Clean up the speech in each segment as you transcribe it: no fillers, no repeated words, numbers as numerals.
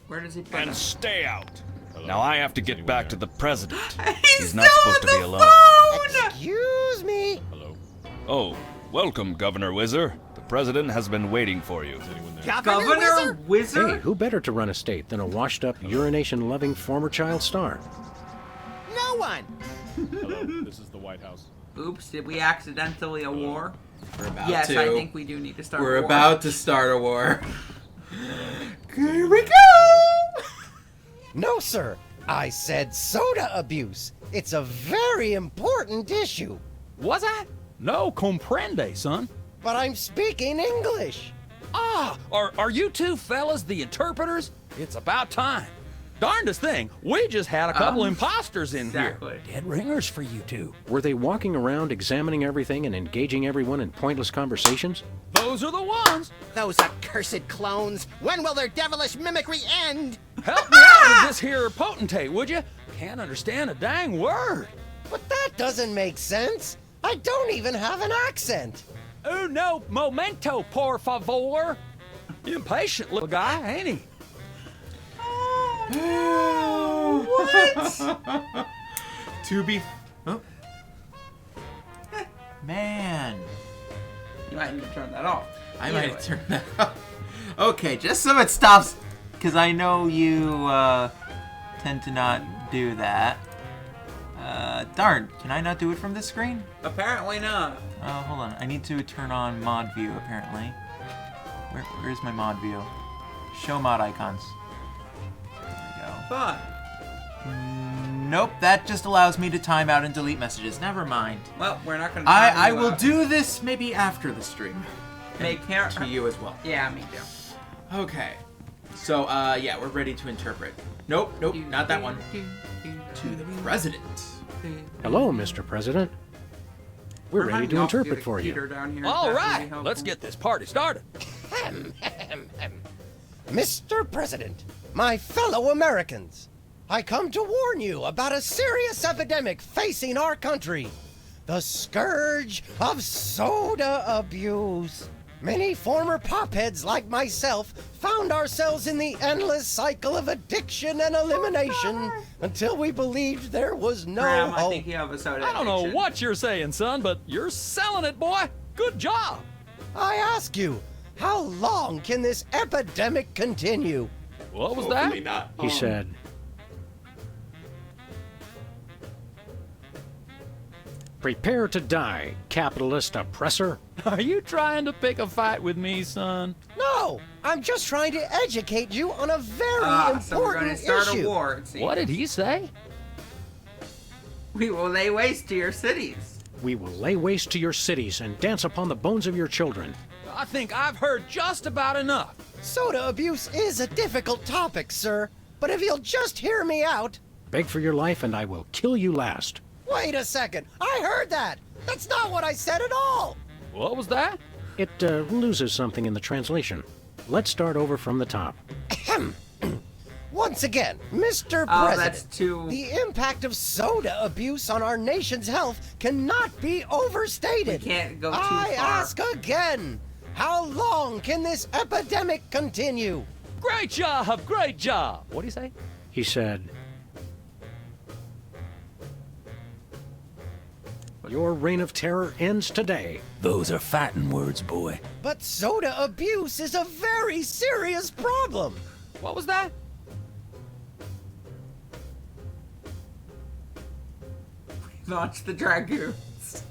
Where does he put And him? stay out. Now I have to get back to the president. He's not still supposed on to be the alone. phone! Excuse me. Oh, welcome, Governor Whizzer. The president has been waiting for you. Governor Wizard? Wizard? Hey, who better to run a state than a washed-up, urination-loving former child star? No one. Hello, this is the White House. Oops, did we accidentally a war? We're about Yes, to. I think we do need to start We're a war. about to start a war. Here we go! No, sir. I said soda abuse. It's a very important issue. Was I? No comprende, son. But I'm speaking English. Ah, are you two fellas the interpreters? It's about time. Darndest thing, we just had a couple imposters in exactly. here. Dead ringers for you two. Were they walking around examining everything and engaging everyone in pointless conversations? Those are the ones. Those accursed clones. When will their devilish mimicry end? Help me out with this here potentate, would you? Can't understand a dang word. But that doesn't make sense. I don't even have an accent. Uno momento, por favor. Impatient little guy, ain't he? What? To be. Oh. Man. You might need to turn that off. I Either might way. turn that off. Okay, just so it stops, because I know you tend to not do that. Darn, can I not do it from this screen? Apparently not. Hold on. I need to turn on mod view, apparently. Where's my mod view? Show mod icons. There we go. Fun. Nope, that just allows me to time out and delete messages. Never mind. Well, we're not gonna. I will do this maybe after the stream. Make hair To you as well. Yeah, me too. Okay. So, yeah, we're ready to interpret. Nope, not that one. To the president. Hello, Mr. President. We're ready to interpret for you. All right, let's get this party started. Mr. President, my fellow Americans, I come to warn you about a serious epidemic facing our country. The scourge of soda abuse. Many former popheads like myself found ourselves in the endless cycle of addiction and elimination until we believed there was no Graham, I hope. think you have a soda I don't know addiction. what you're saying, son, but you're selling it, boy. Good job. I ask you, how long can this epidemic continue? What was that? Not. He said, "Prepare to die, capitalist oppressor." Are you trying to pick a fight with me, son? No, I'm just trying to educate you on a very So we're going to important start issue. a war. It seems. What did he say? We will lay waste to your cities. We will lay waste to your cities and dance upon the bones of your children. I think I've heard just about enough. Soda abuse is a difficult topic, sir, but if you'll just hear me out. Beg for your life and I will kill you last. Wait a second, I heard that. That's not what I said at all. What was that? It loses something in the translation. Let's start over from the top. Once again, Mr. Oh, President, that's too. the impact of soda abuse on our nation's health cannot be overstated. We can't go too I far. ask again, how long can this epidemic continue? Great job, great job. What do you say? He said, "Your reign of terror ends today." Those are fighting words, boy. But soda abuse is a very serious problem. What was that? Launch the dragoons.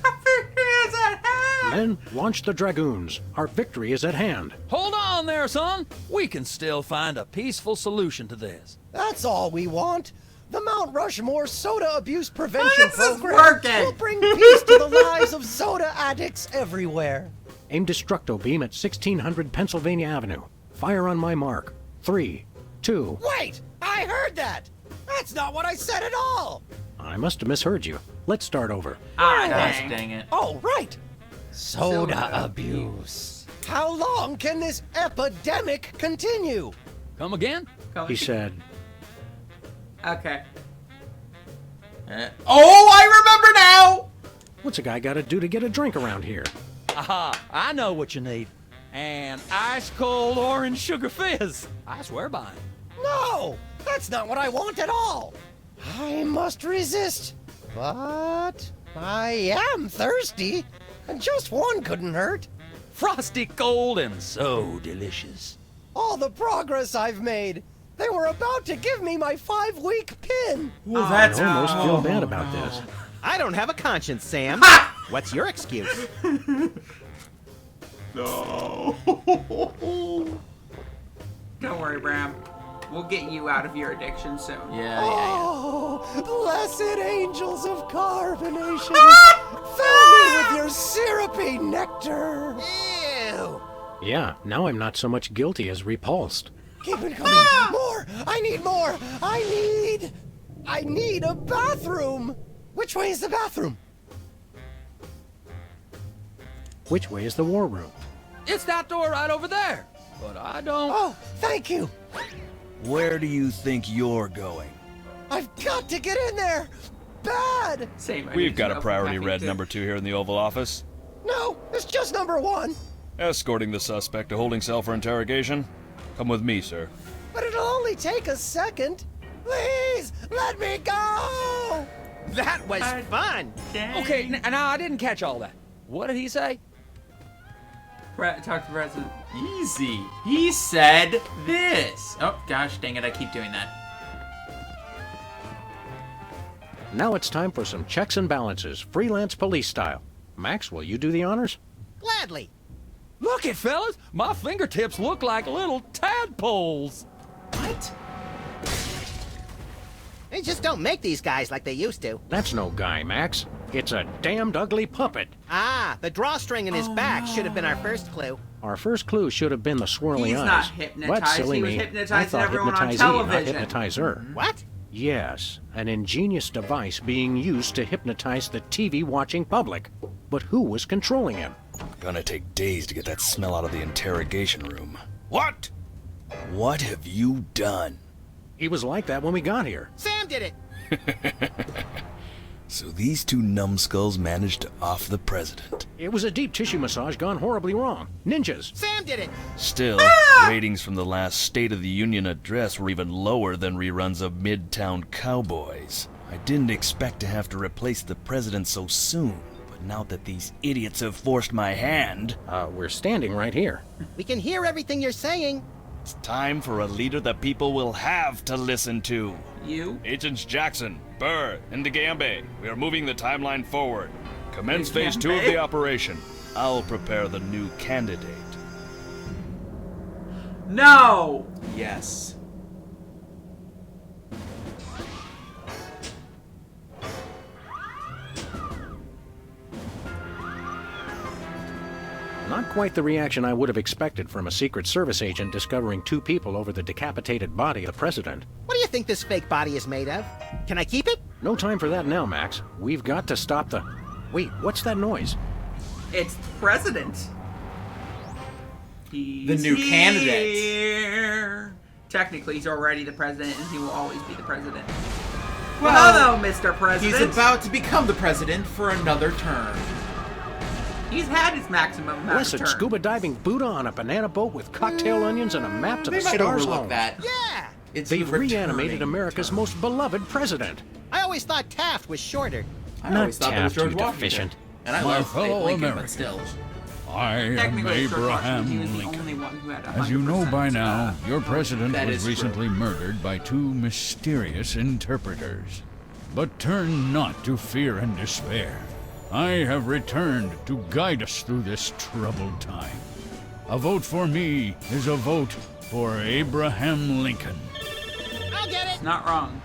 Our victory is at hand. Men, launch the dragoons. Our victory is at hand. Hold on there, son. We can still find a peaceful solution to this. That's all we want. The Mount Rushmore Soda Abuse Prevention This is Program working. will bring peace to the lives of soda addicts everywhere. Aim destructo beam at 1600 Pennsylvania Avenue. Fire on my mark. 3, 2. Wait! I heard that! That's not what I said at all! I must have misheard you. Let's start over. Ah, Gosh dang. dang it. Oh, right! Soda Soda abuse. How long can this epidemic continue? Come again? He said, Okay. Oh, I remember now! "What's a guy got to do to get a drink around here?" Aha, I know what you need. and ice cold orange sugar fizz. I swear by him. No, that's not what I want at all. I must resist, but I am thirsty, and just one couldn't hurt. Frosty cold and so delicious. All the progress I've made. They were about to give me my 5-week pin. Well, I that's almost feel bad about this. I don't have a conscience, Sam. What's your excuse? no. Don't worry, Bram. We'll get you out of your addiction soon. Yeah. Oh, blessed angels of carbonation, fill me with your syrupy nectar. Ew. Yeah, now I'm not so much guilty as repulsed. Keep it coming. More. I need more. I need a bathroom. Which way is the bathroom? Which way is the war room? It's that door right over there. But I don't... Oh, thank you. Where do you think you're going? I've got to get in there. Bad. Same. I We've need got to a know priority nothing red to- number 2 here in the Oval Office. No, it's just number 1. Escorting the suspect to holding cell for interrogation. Come with me, sir. But it'll only take a second. Please, let me go. That was fun. Okay, now I didn't catch all that. What did he say? Talk to the president. Easy. He said this. Oh, gosh, dang it. I keep doing that. Now it's time for some checks and balances, freelance police style. Max, will you do the honors? Gladly. Look it, fellas. My fingertips look like little tadpoles. What? They just don't make these guys like they used to. That's no guy, Max. It's a damned ugly puppet. Ah, the drawstring in his back should have been our first clue. Our first clue should have been the swirly He's eyes. not hypnotized. But silly He was me, I hypnotizing thought everyone on hypnotizee, television. not hypnotizer. What? Yes, an ingenious device being used to hypnotize the TV-watching public. But who was controlling him? Gonna take days to get that smell out of the interrogation room. What? What have you done? He was like that when we got here. Sam did it. So these two numbskulls managed to off the president. It was a deep tissue massage gone horribly wrong. Ninjas. Sam did it. Still, ratings from the last State of the Union address were even lower than reruns of Midtown Cowboys. I didn't expect to have to replace the president so soon, but now that these idiots have forced my hand, We're standing right here. We can hear everything you're saying. it's time for a leader that people will have to listen to. You? Agents Jackson, Burr, and DeGambe, we are moving the timeline forward. Commence phase 2 of DeGambe? the operation. I'll prepare the new candidate. No! Yes. Not quite the reaction I would have expected from a Secret Service agent discovering 2 people over the decapitated body of the president. What do you think this fake body is made of? Can I keep it? No time for that now, Max. We've got to stop the... Wait, what's that noise? It's the president. He's The new candidate. here. Technically, he's already the president, and he will always be the president. Well, hello, Mr. President. He's about to become the president for another term. He's had his maximum amount Blessed of term. scuba diving Buddha on a banana boat with cocktail onions and a map to They the might stars overlook home. that. Yeah. It's They've the reanimated returning America's term. most beloved president. I always thought Taft was shorter. I Not always thought that was Taft, George you Washington. deficient. And I My love fellow Lincoln, but Americans. still. I am Technically, George Abraham Washington, he was the Lincoln. only one who had As you know 100%, by now, your president that was is true. recently murdered by 2 mysterious interpreters. But turn not to fear and despair. I have returned to guide us through this troubled time. A vote for me is a vote for Abraham Lincoln. I'll get it. Not wrong.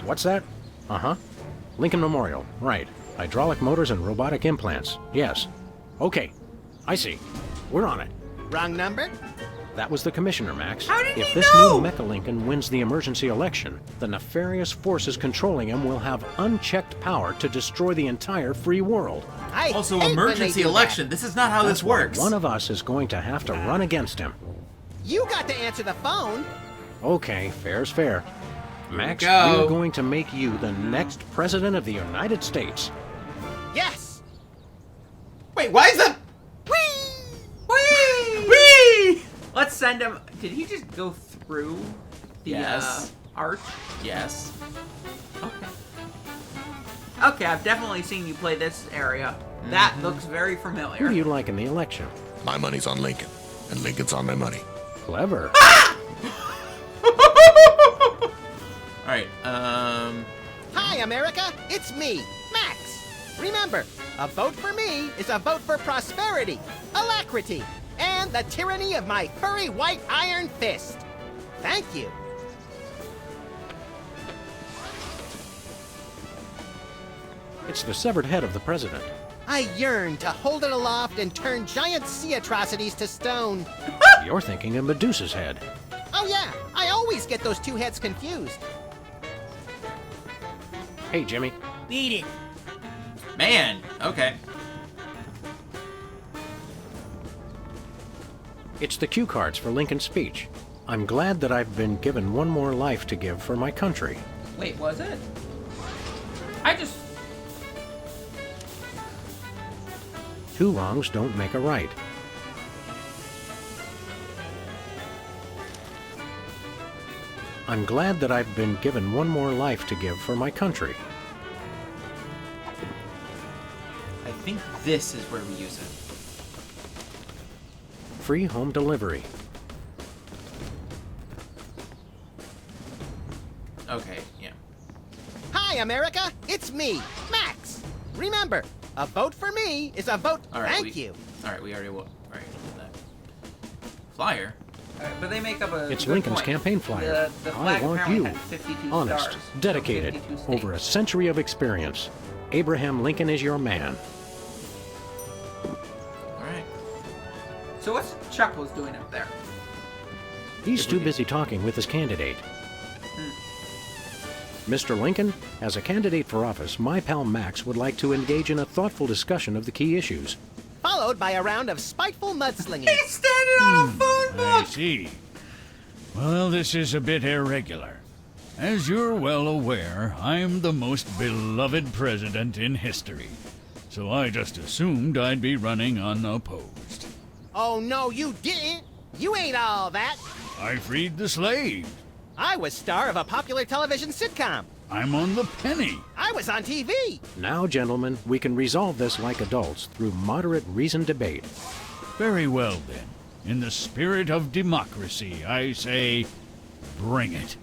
What's that? Uh-huh. Lincoln Memorial. Right. Hydraulic motors and robotic implants. Yes. Okay. I see. We're on it. Wrong number? That was the commissioner, Max. How did if he this know? new Mecha Lincoln wins the emergency election, the nefarious forces controlling him will have unchecked power to destroy the entire free world. I Also, hate when they emergency do that. election. This is not how this works. One of us is going to have to run against him. You got to answer the phone. Okay, fair's fair. Max, go. we're going to make you the next president of the United States. Yes. Wait, why is that? Whee! Whee! random. Did he just go through the Yes. arch? Yes. Okay. Okay, I've definitely seen you play this area. That looks very familiar. Who do you like in the election? My money's on Lincoln, and Lincoln's on my money. Clever. Alright, Hi, America. It's me, Max. Remember, a vote for me is a vote for prosperity, alacrity, and the tyranny of my furry white iron fist. Thank you. It's the severed head of the president. I yearn to hold it aloft and turn giant sea atrocities to stone. You're thinking of Medusa's head. Oh yeah, I always get those two heads confused. Hey, Jimmy. Beat it. man. Okay. It's the cue cards for Lincoln's speech. I'm glad that I've been given one more life to give for my country. Wait, was it? I just. Two wrongs don't make a right. I'm glad that I've been given one more life to give for my country. I think this is where we use it. Free home delivery. Okay, yeah. Hi, America. It's me, Max. Remember, a vote for me is a vote. All right, Thank you. All right, we already did that. Flyer. But they make up a. It's good Lincoln's point. campaign flyer. The I flag want apparently you. had 52 Honest, stars from dedicated, 52 states. over a century of experience. Abraham Lincoln is your man. All right. So what's Chuckles doing up there? He's too busy talking with his candidate. Mr. Lincoln, as a candidate for office, my pal Max would like to engage in a thoughtful discussion of the key issues. Followed by a round of spiteful mudslinging. He's standing on a phone I book. see. Well, this is a bit irregular. As you're well aware, I'm the most beloved president in history. So I just assumed I'd be running unopposed. Oh, no, you didn't. You ain't all that. I freed the slaves. I was star of a popular television sitcom. I'm on the penny. I was on TV. Now, gentlemen, we can resolve this like adults through moderate reasoned debate. Very well, then. In the spirit of democracy, I say, bring it.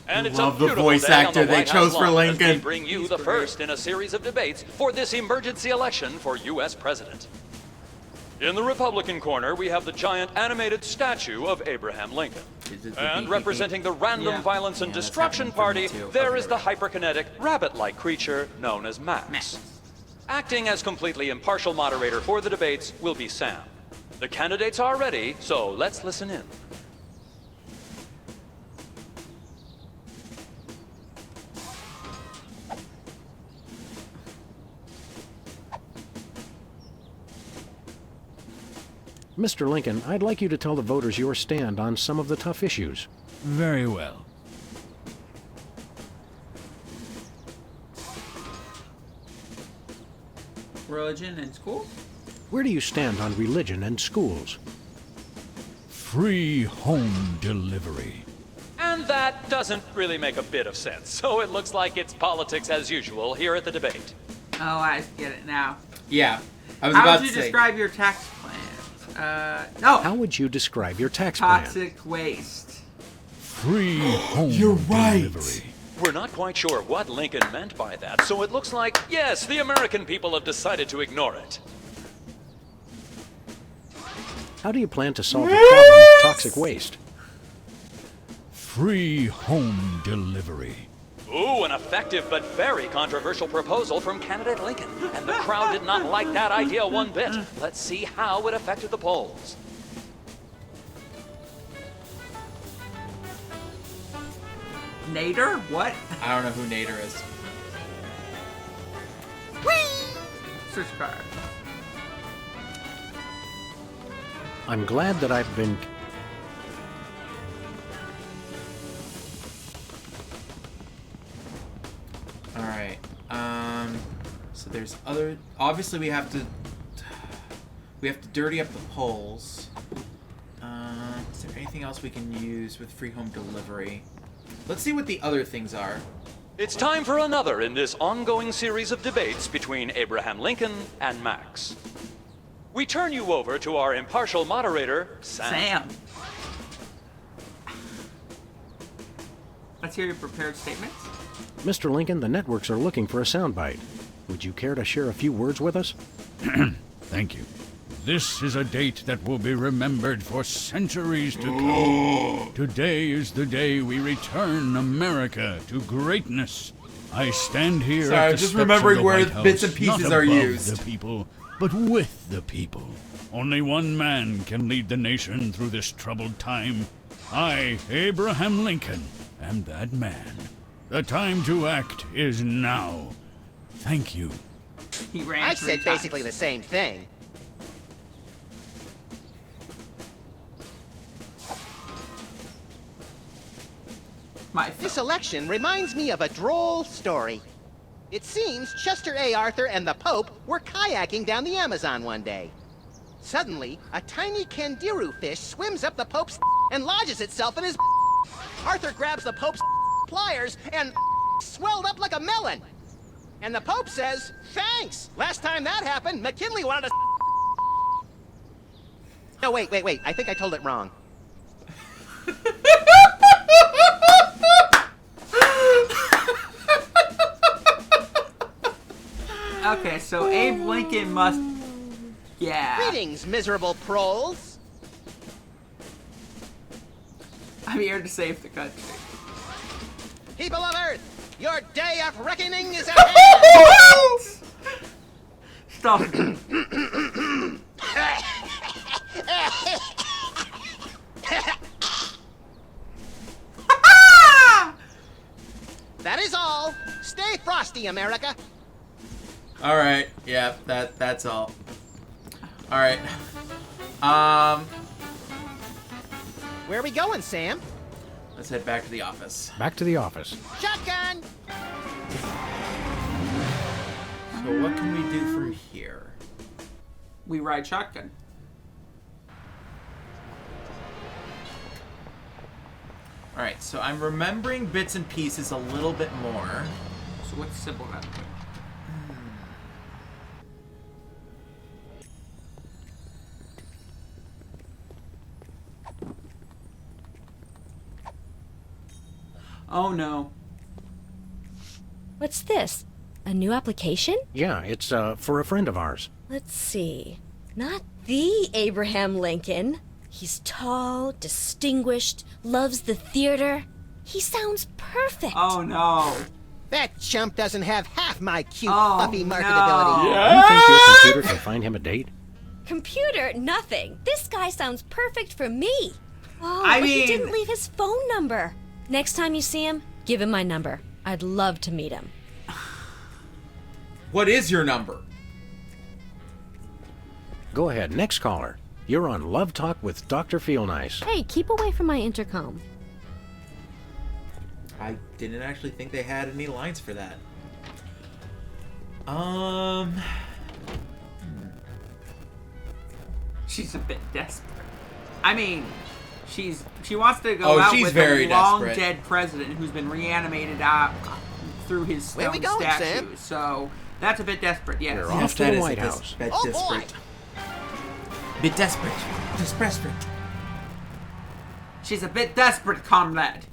And it's Love a the beautiful voice day on actor the they White chose House for lawn as we Lincoln. bring you the first in a series of debates for this emergency election for U.S. President. In the Republican corner, we have the giant animated statue of Abraham Lincoln. And representing the Random Yeah. Violence and Yeah, that's Destruction happening for me Party, too. there Okay, is the right. hyperkinetic, rabbit-like creature known as Max. Acting as completely impartial moderator for the debates will be Sam. The candidates are ready, so let's listen in. Mr. Lincoln, I'd like you to tell the voters your stand on some of the tough issues. Very well. Religion and schools? Where do you stand on religion and schools? Free home delivery. And that doesn't really make a bit of sense, so it looks like it's politics as usual here at the debate. Oh, I get it now. Yeah. I was How about would to you say. describe your tax plan? No. How would you describe your tax plan? Toxic waste. Free home right. delivery. We're not quite sure what Lincoln meant by that, so it looks like, yes, the American people have decided to ignore it. How do you plan to solve the problem of toxic waste? Free home delivery. Ooh, an effective but very controversial proposal from candidate Lincoln. And the crowd did not like that idea one bit. Let's see how it affected the polls. Nader? What? I don't know who Nader is. Search card. I'm glad that I've been... All right. So there's other. Obviously, we have to dirty up the polls. Is there anything else we can use with free home delivery. Let's see what the other things are. It's time for another in this ongoing series of debates between Abraham Lincoln and Max. We turn you over to our impartial moderator, Sam. Let's hear your prepared statements. Mr. Lincoln, the networks are looking for a soundbite. Would you care to share a few words with us? Thank you. This is a date that will be remembered for centuries to come. Today is the day we return America to greatness. I stand here at the just steps remembering of the where White House, bits and pieces not are above used. the people, but with the people. Only one man can lead the nation through this troubled time. I, Abraham Lincoln, am that man. The time to act is now. Thank you. He ran I 3 said times. basically the same thing. This election reminds me of a droll story. It seems Chester A. Arthur and the Pope were kayaking down the Amazon one day. Suddenly, a tiny kangaroo fish swims up the Pope's and lodges itself in his. Arthur grabs the Pope's pliers and swelled up like a melon. And the Pope says, "Thanks! Last time that happened, McKinley wanted to." No, wait. I think I told it wrong. Okay, so Abe Lincoln must... Yeah. Greetings, miserable proles. I'm here to save the country. People of Earth, your day of reckoning is at hand. Stop. That is all. Stay frosty, America. All right. Yeah, that's all. All right. Where are we going, Sam? Let's head back to the office. Back to the office. Shotgun! So what can we do from here? We ride shotgun. All right. So I'm remembering bits and pieces a little bit more. So what's Sybil got to do? Oh no. What's this? A new application? Yeah, it's for a friend of ours. Let's see. Not the Abraham Lincoln. He's tall, distinguished, loves the theater. He sounds perfect. Oh no. That chump doesn't have half my cute, Oh, puffy no. marketability. Do you think your computer can find him a date? Computer, nothing. This guy sounds perfect for me. Oh, I but he mean- didn't leave his phone number. Next time you see him, give him my number. I'd love to meet him. What is your number? Go ahead, next caller. You're on Love Talk with Dr. Feelnice. Hey, keep away from my intercom. I didn't actually think they had any lines for that. She's a bit desperate. I mean, she wants to go out she's with very a long desperate. dead president who's been reanimated out through his Where we stone going, statue. Sam? So that's a bit desperate, yes. We're off to the White House. Bit Oh, boy. desperate. Bit desperate. Desperate. She's a bit desperate, comrade.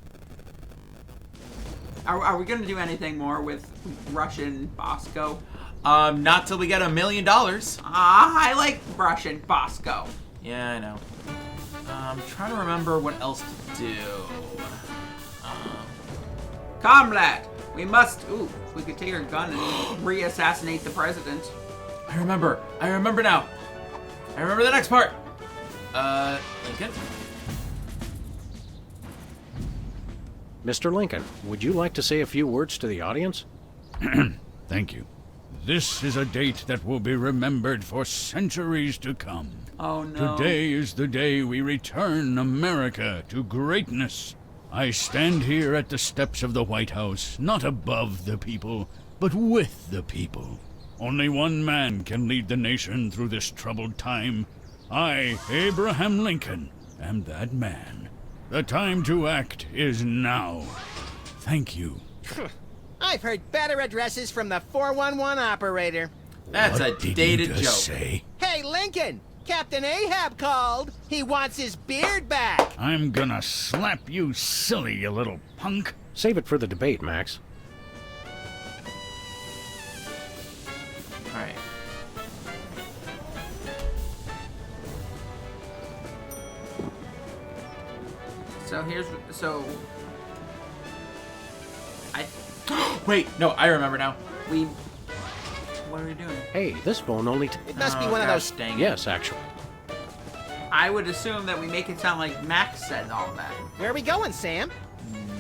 Are we gonna do anything more with Russian Bosco? Not till we get $1 million. I like Russian Bosco. Yeah, I know. I'm trying to remember what else to do. Comrade, we must... Ooh, we could take our gun and re-assassinate the president. I remember now. I remember the next part. Lincoln? Mr. Lincoln, would you like to say a few words to the audience? Thank you. This is a date that will be remembered for centuries to come. Oh no. Today is the day we return America to greatness. I stand here at the steps of the White House, not above the people, but with the people. Only one man can lead the nation through this troubled time. I, Abraham Lincoln, am that man. The time to act is now. Thank you. I've heard better addresses from the 411 operator. That's What a did dated you joke. just say? Hey, Lincoln! Captain Ahab called. He wants his beard back. I'm gonna slap you silly, you little punk. Save it for the debate, Max. All right. So I Wait, no, I remember now. what are we doing? Hey, this phone only... It must be Oh, one of gosh, those. dang it. Yes, actually. I would assume that we make it sound like Max said all that. Where are we going, Sam?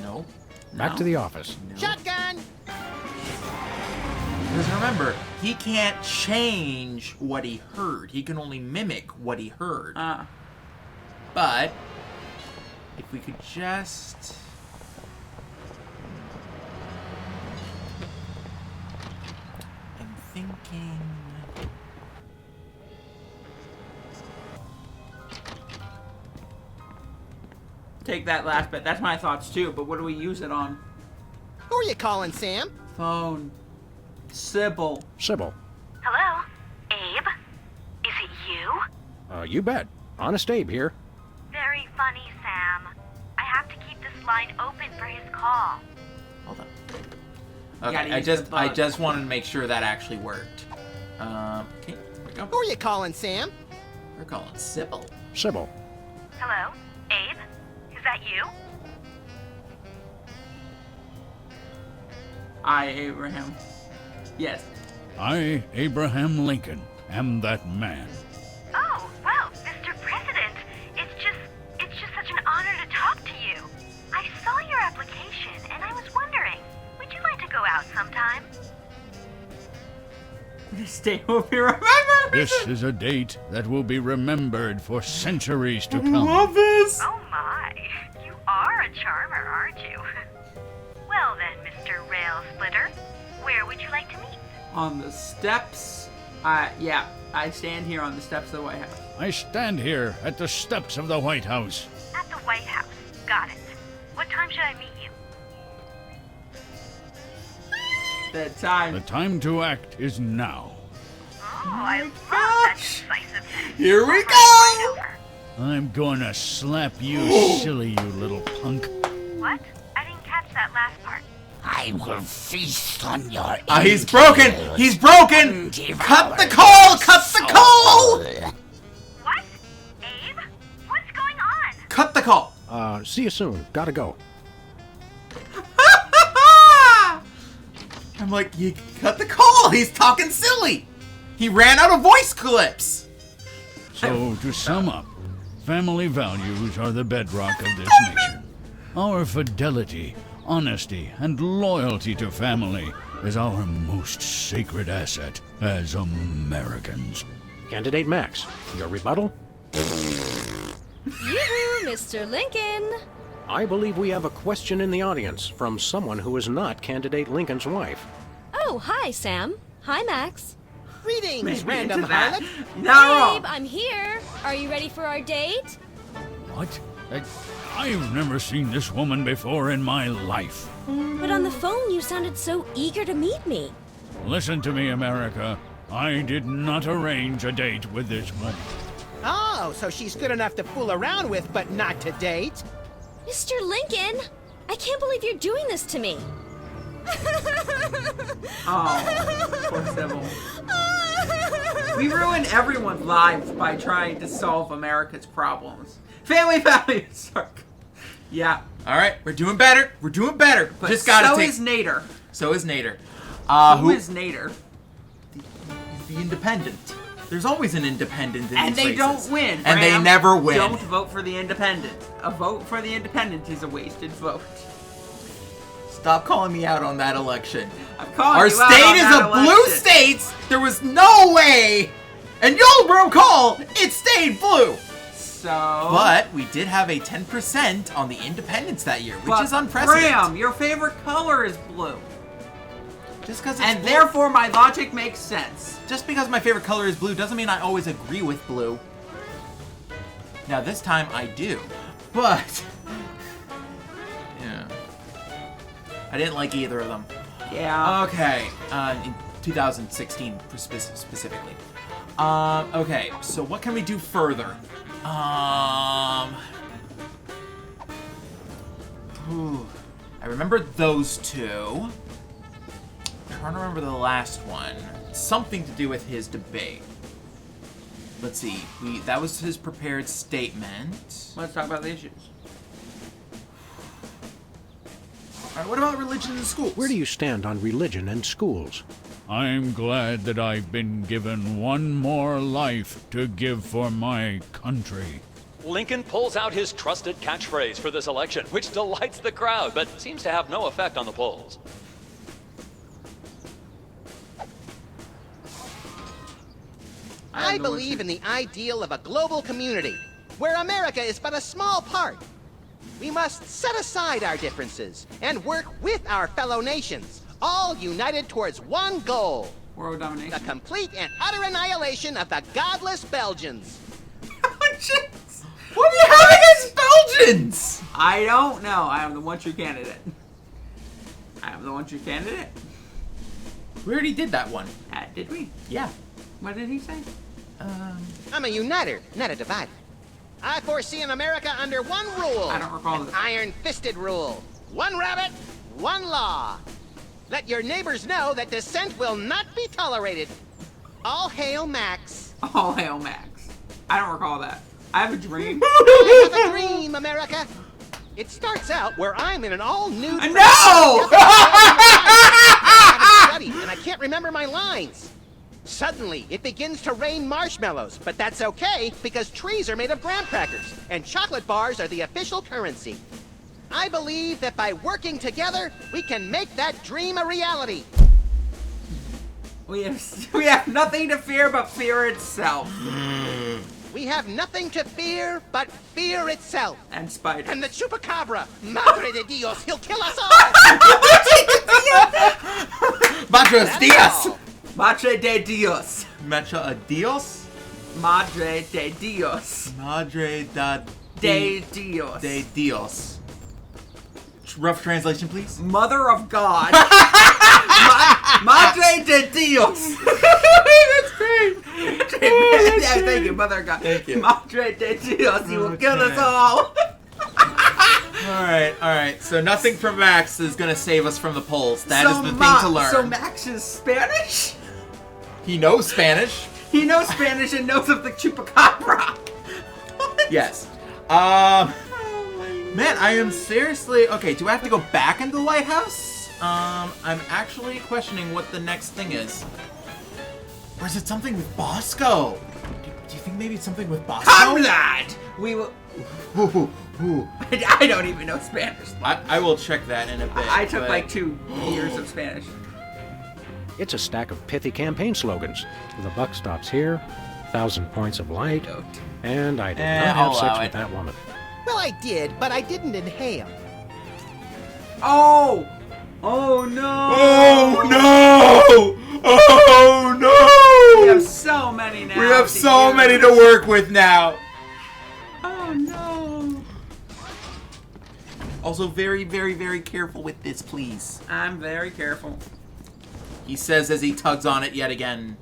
No. Back to the office. Shotgun! Because remember, he can't change what he heard. He can only mimic what he heard. But if we could just... I'm thinking... Take that last bit. That's my thoughts too. But what do we use it on? Who are you calling, Sam? Phone. Sybil. Sybil. Hello? Abe? Is it you? You bet. Honest Abe here. Very funny, Sam. I have to keep this line open for his call. Hold on. gotta Okay, use the I bug. just wanted to make sure that actually worked. Okay, here we go. Who are you calling, Sam? We're calling Sybil. Sybil. Hello? Abe? Is that you? I, Abraham. Yes. I, Abraham Lincoln, am that man. Oh, well, Mr. President, it's just such an honor to talk to you. I saw your application and I was wondering, would you like to go out sometime? This day will be remembered. This is a date that will be remembered for centuries to come. Love this. Oh my, you are a charmer, aren't you? Well then, Mr. Rail Splitter, where would you like to meet? On the steps. Yeah. I stand here on the steps of the White House. I stand here at the steps of the White House. At the White House. Got it. What time should I meet you? The time. The time to act is now. Oh, I love that decisiveness. Here we Right go! over. I'm gonna slap you silly, you little punk. What? I didn't catch that last part. I will feast on your He's broken! He's broken! Cut the call! Cut the call! What? Abe? What's going on? Cut the call! See you soon. Gotta go. I'm like, you cut the call! He's talking silly! He ran out of voice clips! So, to sum up, family values are the bedrock of this nation. Our fidelity, honesty, and loyalty to family is our most sacred asset as Americans. Candidate Max, your rebuttal? Yoo-hoo, Mr. Lincoln. I believe we have a question in the audience from someone who is not Candidate Lincoln's wife. Oh, hi, Sam. Hi, Max. Greetings, Maybe random into that. harlot. No. Babe, I'm here. Are you ready for our date? What? I've never seen this woman before in my life. But on the phone, you sounded so eager to meet me. Listen to me, America. I did not arrange a date with this woman. Oh, so she's good enough to fool around with, but not to date. Mr. Lincoln, I can't believe you're doing this to me. Oh, poor Sybil. We ruin everyone's lives by trying to solve America's problems. Family values. Yeah. Alright, we're doing better. We're doing better. But Just gotta so take... is Nader. So is Nader. Who is Nader? The independent. There's always an independent in And these they races. don't win. And they Graham. never win. Don't vote for the independent. A vote for the independent is a wasted vote. Stop calling me out on that election. I'm calling Our you out state on is that a blue election. state. There was no way. And you'll recall, it stayed blue. So. But we did have a 10% on the independents that year, which But is unprecedented. Graham, your favorite color is blue. Just because it's And blue. therefore my logic makes sense. Just because my favorite color is blue doesn't mean I always agree with blue. Now this time I do. But I didn't like either of them. Yeah. Okay, in 2016 specifically. Okay, so what can we do further? I remember those two. I'm trying to remember the last one. Something to do with his debate. Let's see. That was his prepared statement. Let's talk about the issues. All right, what about religion in schools? Where do you stand on religion and schools? I'm glad that I've been given one more life to give for my country. Lincoln pulls out his trusted catchphrase for this election, which delights the crowd, but seems to have no effect on the polls. I believe in the ideal of a global community, where America is but a small part. We must set aside our differences and work with our fellow nations, all united towards one goal. World domination. The complete and utter annihilation of the godless Belgians. What do you have against Belgians? I don't know. I am the one true candidate. I am the one true candidate. We already did that one. Did we? Yeah. What did he say? I'm a uniter, not a divider. I foresee an America under one rule. I don't recall an this. iron-fisted rule. One rabbit, one law. Let your neighbors know that dissent will not be tolerated. All hail Max. All hail Max. I don't recall that. I have a dream. I have a dream, America. It starts out where I'm in an all-nude... No! And I can't remember my lines. Suddenly, it begins to rain marshmallows, but that's okay because trees are made of graham crackers, and chocolate bars are the official currency. I believe that by working together, we can make that dream a reality. We have nothing to fear but fear itself. We have nothing to fear but fear itself. And spiders. And the chupacabra. Madre de Dios, he'll kill us all. Madre de Dios. Madre de Dios. Madre de Dios? Madre de Dios. Madre de Dios. De Dios. Rough translation, please. Mother of God. Madre de Dios. That's great. Yeah, thank you, Mother of God. Thank you. Madre de Dios, you will kill us all. Alright. So nothing from Max is gonna save us from the polls. That is the thing to learn. So Max is Spanish? He knows Spanish. He knows Spanish and knows of the chupacabra. Yes. Man, I am seriously... Okay, do I have to go back into the lighthouse? I'm actually questioning what the next thing is. Or is it something with Bosco? Do you think maybe it's something with Bosco? Comrade! We will... I don't even know Spanish. I will check that in a bit. I took like 2 years of Spanish. It's a stack of pithy campaign slogans. The buck stops here, 1,000 points of light, and I did not have sex with that woman. Well, I did, but I didn't inhale. Oh! Oh no! Oh no! Oh no! We have so many now. We have so many to work with now. Oh no! Also, very, very, very careful with this, please. I'm very careful. He says as he tugs on it yet again.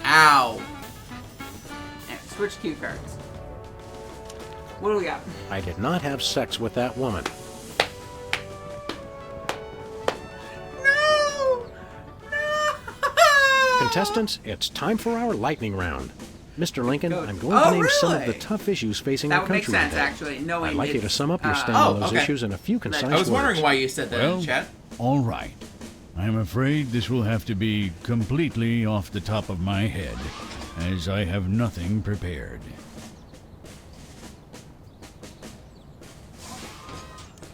Ow. And switch cue cards. What do we got? I did not have sex with that woman. No! Contestants, it's time for our lightning round. Mr. Lincoln, Go. I'm going to name some of the Really? tough issues facing That our would make country sense, today. actually, knowing I'd like you to it's, sum up your stand on those okay. issues in a few concise I was wondering words. why you said that in chat. All right. I'm afraid this will have to be completely off the top of my head, as I have nothing prepared.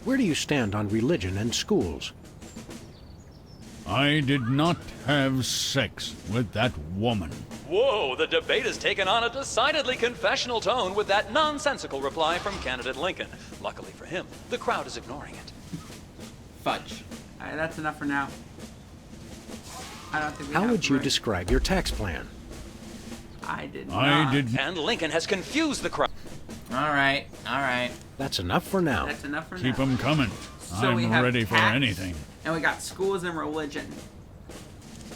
Where do you stand on religion and schools? I did not have sex with that woman. Whoa, the debate has taken on a decidedly confessional tone with that nonsensical reply from candidate Lincoln. Luckily for him, the crowd is ignoring it. Fudge. All right, that's enough for now. I don't think we How have would to you write. describe your tax plan? I did not. I did. And Lincoln has confused the crowd. Alright. That's enough for now. That's enough for Keep now. 'em coming. So we I'm have ready for tax, anything. And we got schools and religion.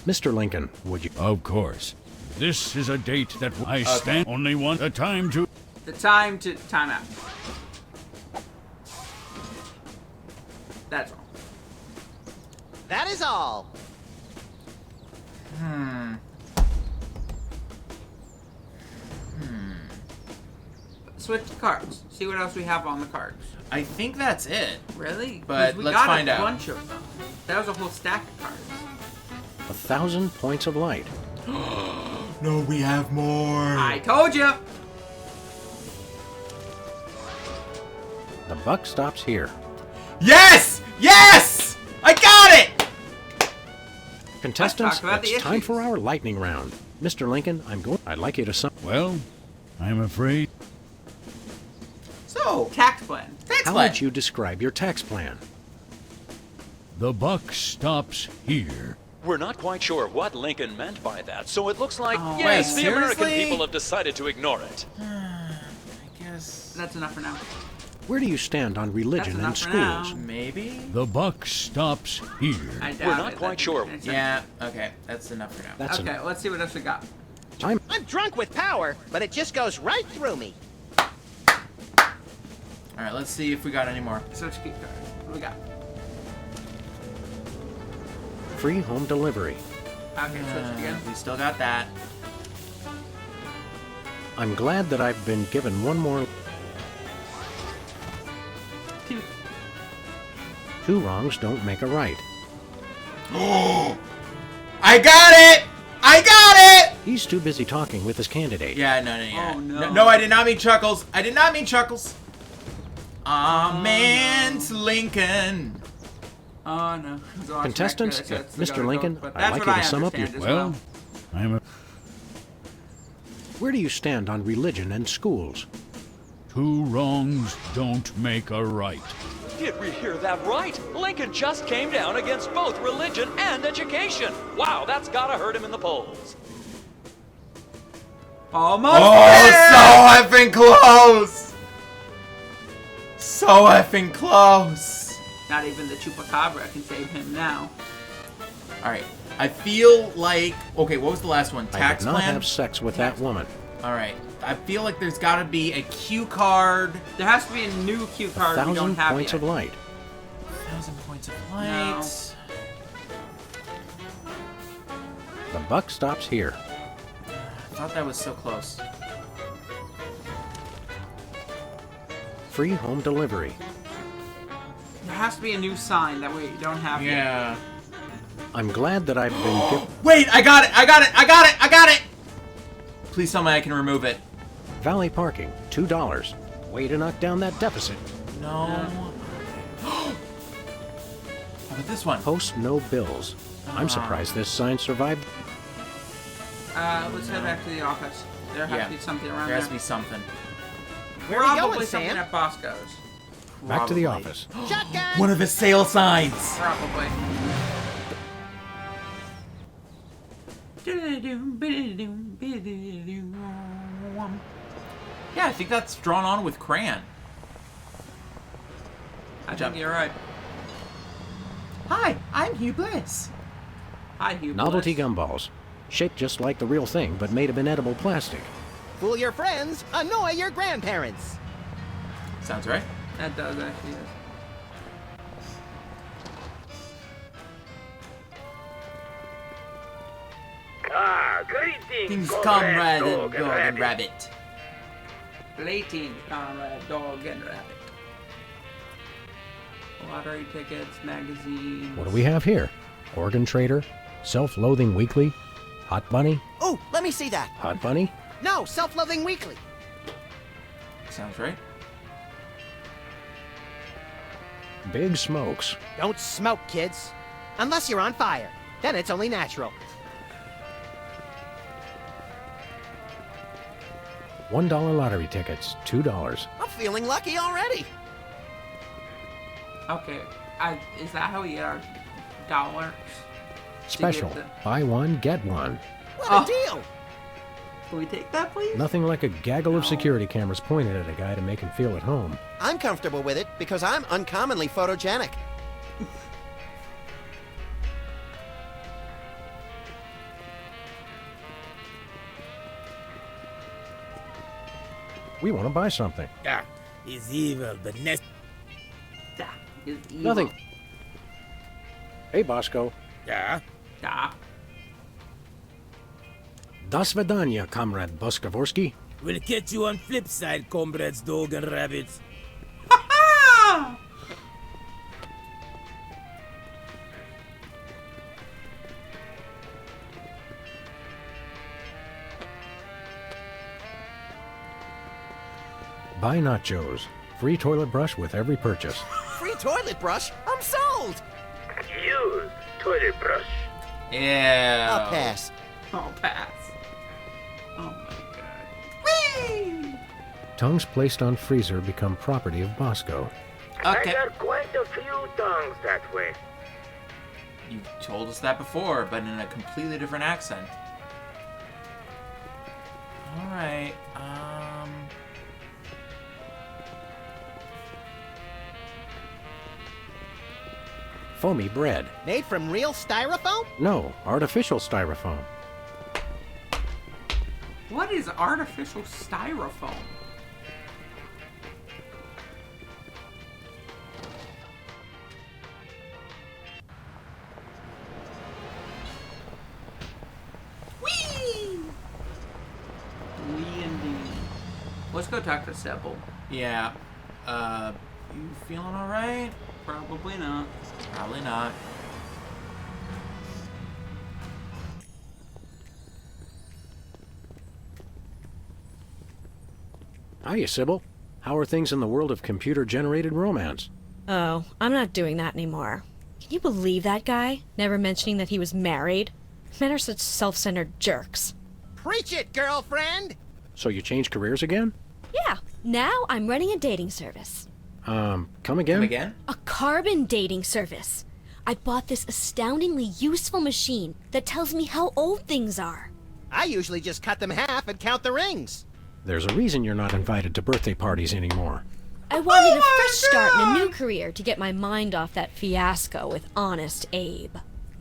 Mr. Lincoln, would you... Of course. This is a date that I stand only want a time to... The time to time out. That's all. That is all. Switch the cards. See what else we have on the cards. I think that's it. Really? But 'Cause we let's got find a out. bunch of them. That was a whole stack of cards. 1,000 points of light. No, we have more. I told you. The buck stops here. Yes! Yes! I got it! Contestants, talk about the it's time issues. for our lightning round. Mr. Lincoln, I'd like you to sum... Well, I'm afraid... So, Tax plan. tax How plan. would you describe your tax plan? The buck stops here. We're not quite sure what Lincoln meant by that, so it looks like, Oh, yes, wait, the American seriously? people have decided to ignore it. I guess That's enough for now. Where do you stand on religion and That's enough for now. schools? maybe. The buck stops here. I doubt We're not it. quite sure. Yeah. Okay, that's enough for now. That's Okay, let's see what else we got. time. I'm drunk with power, but it just goes right through me. All right, let's see if we got any more. Switch key card. What do we got? Free home delivery. Okay, switch it again. We still got that. I'm glad that I've been given one more... Two. Two wrongs don't make a right. I got it! I got it! He's too busy talking with his candidate. Yeah, no, yeah. Oh, no. No, I did not mean Chuckles. I did not mean Chuckles. Amen to Lincoln. Oh no. Contestants, That's Mr. the Lincoln, but I'd that's like what you to I sum up your... understand as Well, I'm a... Where do you stand on religion and schools? Two wrongs don't make a right. Did we hear that right? Lincoln just came down against both religion and education. Wow, that's gotta hurt him in the polls. Almost Oh, there! so effing close! So effing close! Not even the chupacabra can save him now. Alright, I feel like... Okay, what was the last one? I Tax did not plan? have sex with that woman. Alright, I feel like there's gotta be a cue card. There has to be a new cue card we don't 1,000 have points yet. of light. 1,000 points of light. The buck stops here. I thought that was so close. Free home delivery. There has to be a new sign that we don't have yet. Yeah. I'm glad that I've been given... Wait, I got it! I got it! I got it! I got it! Please tell me I can remove it. Valley parking, $2. Way to knock down that deficit. No. How about this one? Post no bills. I'm surprised this sign survived. Let's head back to the office. There has to be something around There there. has to be something. Where are we Probably going, something Sam? at Bosco's. Back to the Probably. office. Shotgun! One of his sale signs. Probably. Yeah, I think that's drawn on with crayon. I think you're right. Hi, I'm Hugh Bliss. Hi, Hugh. Novelty Bliss. gumballs. Shaped just like the real thing, but made of inedible plastic. Fool your friends, annoy your grandparents. Sounds right. That does actually. Yes. Things comrade and dog and rabbit. Plating, Conrad, dog, and rabbit. Lottery tickets, magazines. What do we have here? Organ Trader? Self-Loathing Weekly? Hot Bunny? Oh, let me see that. Hot Bunny? No, Self-Loathing Weekly. Sounds right. Big Smokes. Don't smoke, kids. Unless you're on fire. Then it's only natural. $1 lottery tickets, $2. I'm feeling lucky already. Okay, is that how we get our dollars? Special. To get Buy one, get one. What a deal. Can we take that, please? Nothing like a gaggle of security cameras pointed at a guy to make him feel at home. I'm comfortable with it because I'm uncommonly photogenic. We want to buy something. Ah, he's evil, but Is evil. Nothing. Hey, Bosco. Yeah? Yeah. Do svidaniya, Comrade Boskovorsky. We'll catch you on flip side, comrades dog and rabbits. Buy nachos. Free toilet brush with every purchase. Free toilet brush? I'm sold! Use toilet brush. Yeah. I'll pass. I'll pass. Oh my god. Whee! Tongues placed on freezer become property of Bosco. Okay. I got quite a few tongues that way. You told us that before, but in a completely different accent. Alright, Foamy bread. Made from real styrofoam? No, artificial styrofoam. What is artificial styrofoam? Whee! Wee indeed. Let's go talk to Sebel. yeah. You feeling alright? Probably not. Probably not. Hiya, Sybil. How are things in the world of computer-generated romance? Oh, I'm not doing that anymore. Can you believe that guy? Never mentioning that he was married? Men are such self-centered jerks. Preach it, girlfriend! So you changed careers again? Yeah, now I'm running a dating service. Come again? Come again? A carbon dating service. I bought this astoundingly useful machine that tells me how old things are. I usually just cut them in half and count the rings. There's a reason you're not invited to birthday parties anymore. I wanted a fresh start in a new career to get my mind off that fiasco with Honest Abe.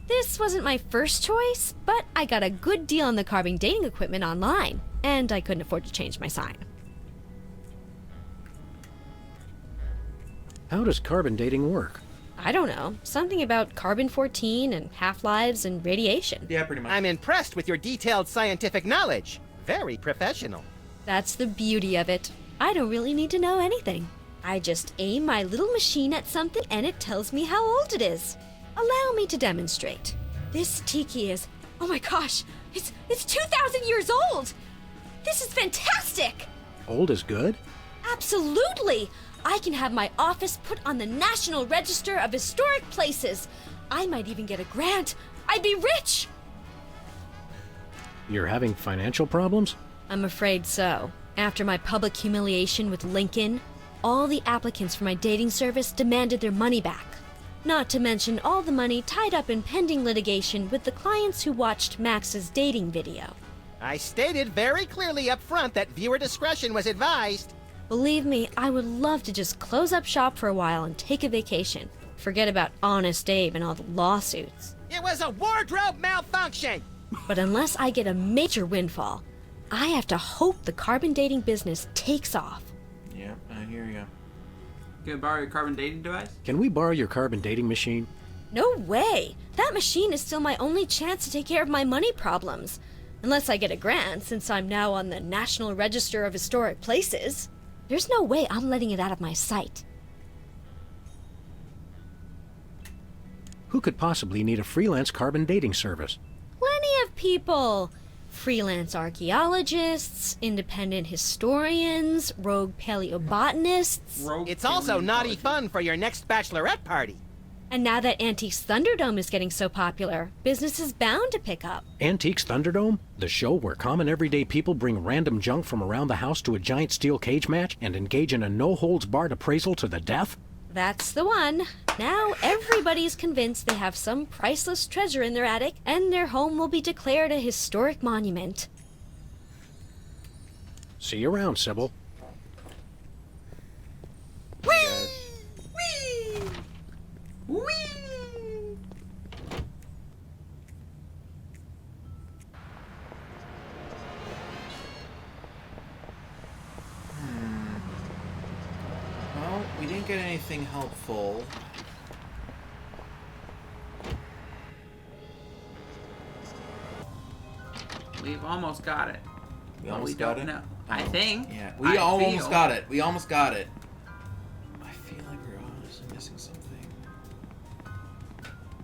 This wasn't my first choice, but I got a good deal on the carbon dating equipment online, and I couldn't afford to change my sign. How does carbon dating work? I don't know. Something about carbon-14 and half-lives and radiation. Yeah, pretty much. I'm impressed with your detailed scientific knowledge. Very professional. That's the beauty of it. I don't really need to know anything. I just aim my little machine at something and it tells me how old it is. Allow me to demonstrate. This tiki is... oh my gosh! It's 2,000 years old! This is fantastic! Old is good? Absolutely! I can have my office put on the National Register of Historic Places. I might even get a grant. I'd be rich! You're having financial problems? I'm afraid so. After my public humiliation with Lincoln, all the applicants for my dating service demanded their money back. Not to mention all the money tied up in pending litigation with the clients who watched Max's dating video. I stated very clearly up front that viewer discretion was advised. Believe me, I would love to just close up shop for a while and take a vacation. Forget about Honest Abe and all the lawsuits. It was a wardrobe malfunction! But unless I get a major windfall, I have to hope the carbon dating business takes off. Yeah, I hear you. Can I borrow your carbon dating device? Can we borrow your carbon dating machine? No way! That machine is still my only chance to take care of my money problems. Unless I get a grant, since I'm now on the National Register of Historic Places. There's no way I'm letting it out of my sight. Who could possibly need a freelance carbon dating service? Plenty of people. Freelance archaeologists, independent historians, rogue paleobotanists. It's also naughty fun for your next bachelorette party. And now that Antiques Thunderdome is getting so popular, business is bound to pick up. Antiques Thunderdome? The show where common everyday people bring random junk from around the house to a giant steel cage match and engage in a no-holds-barred appraisal to the death? That's the one. Now everybody's convinced they have some priceless treasure in their attic, and their home will be declared a historic monument. See you around, Sybil. Well, we didn't get anything helpful. We've almost got it. We almost got don't it? know. I think. Yeah, we almost got it. We almost got it. I feel like we're honestly missing something.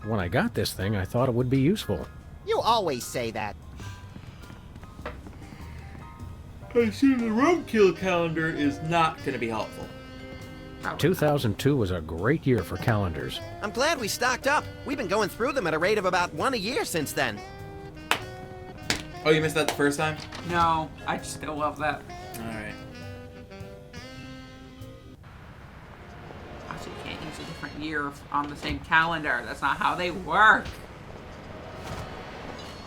When I got this thing, I thought it would be useful. You always say that. I see the roadkill calendar is not going to be helpful. 2002 was a great year for calendars. I'm glad we stocked up. We've been going through them at a rate of about one a year since then. Oh, you missed that the first time? No, I just still love that. Alright. Also, you can't use a different year on the same calendar. That's not how they work.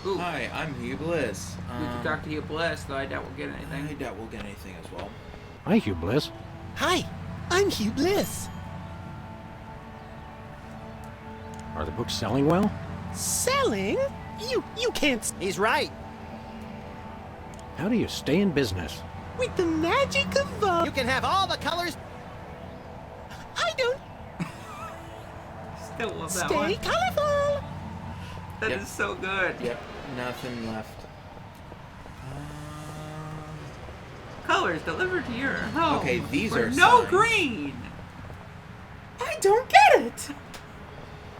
Ooh. Hi, I'm Hugh Bliss. We can talk to Hugh Bliss, though I doubt we'll get anything. I doubt we'll get anything as well. Hi, Hugh Bliss. Hi, I'm Hugh Bliss. Are the books selling well? Selling? You can't... He's right. How do you stay in business? With the magic of... You can have all the colors... I don't... Still love that Stay one. colorful! That is so good. Yep, nothing left. Colors delivered to your home. Okay, these for are no signs. green. I don't get it.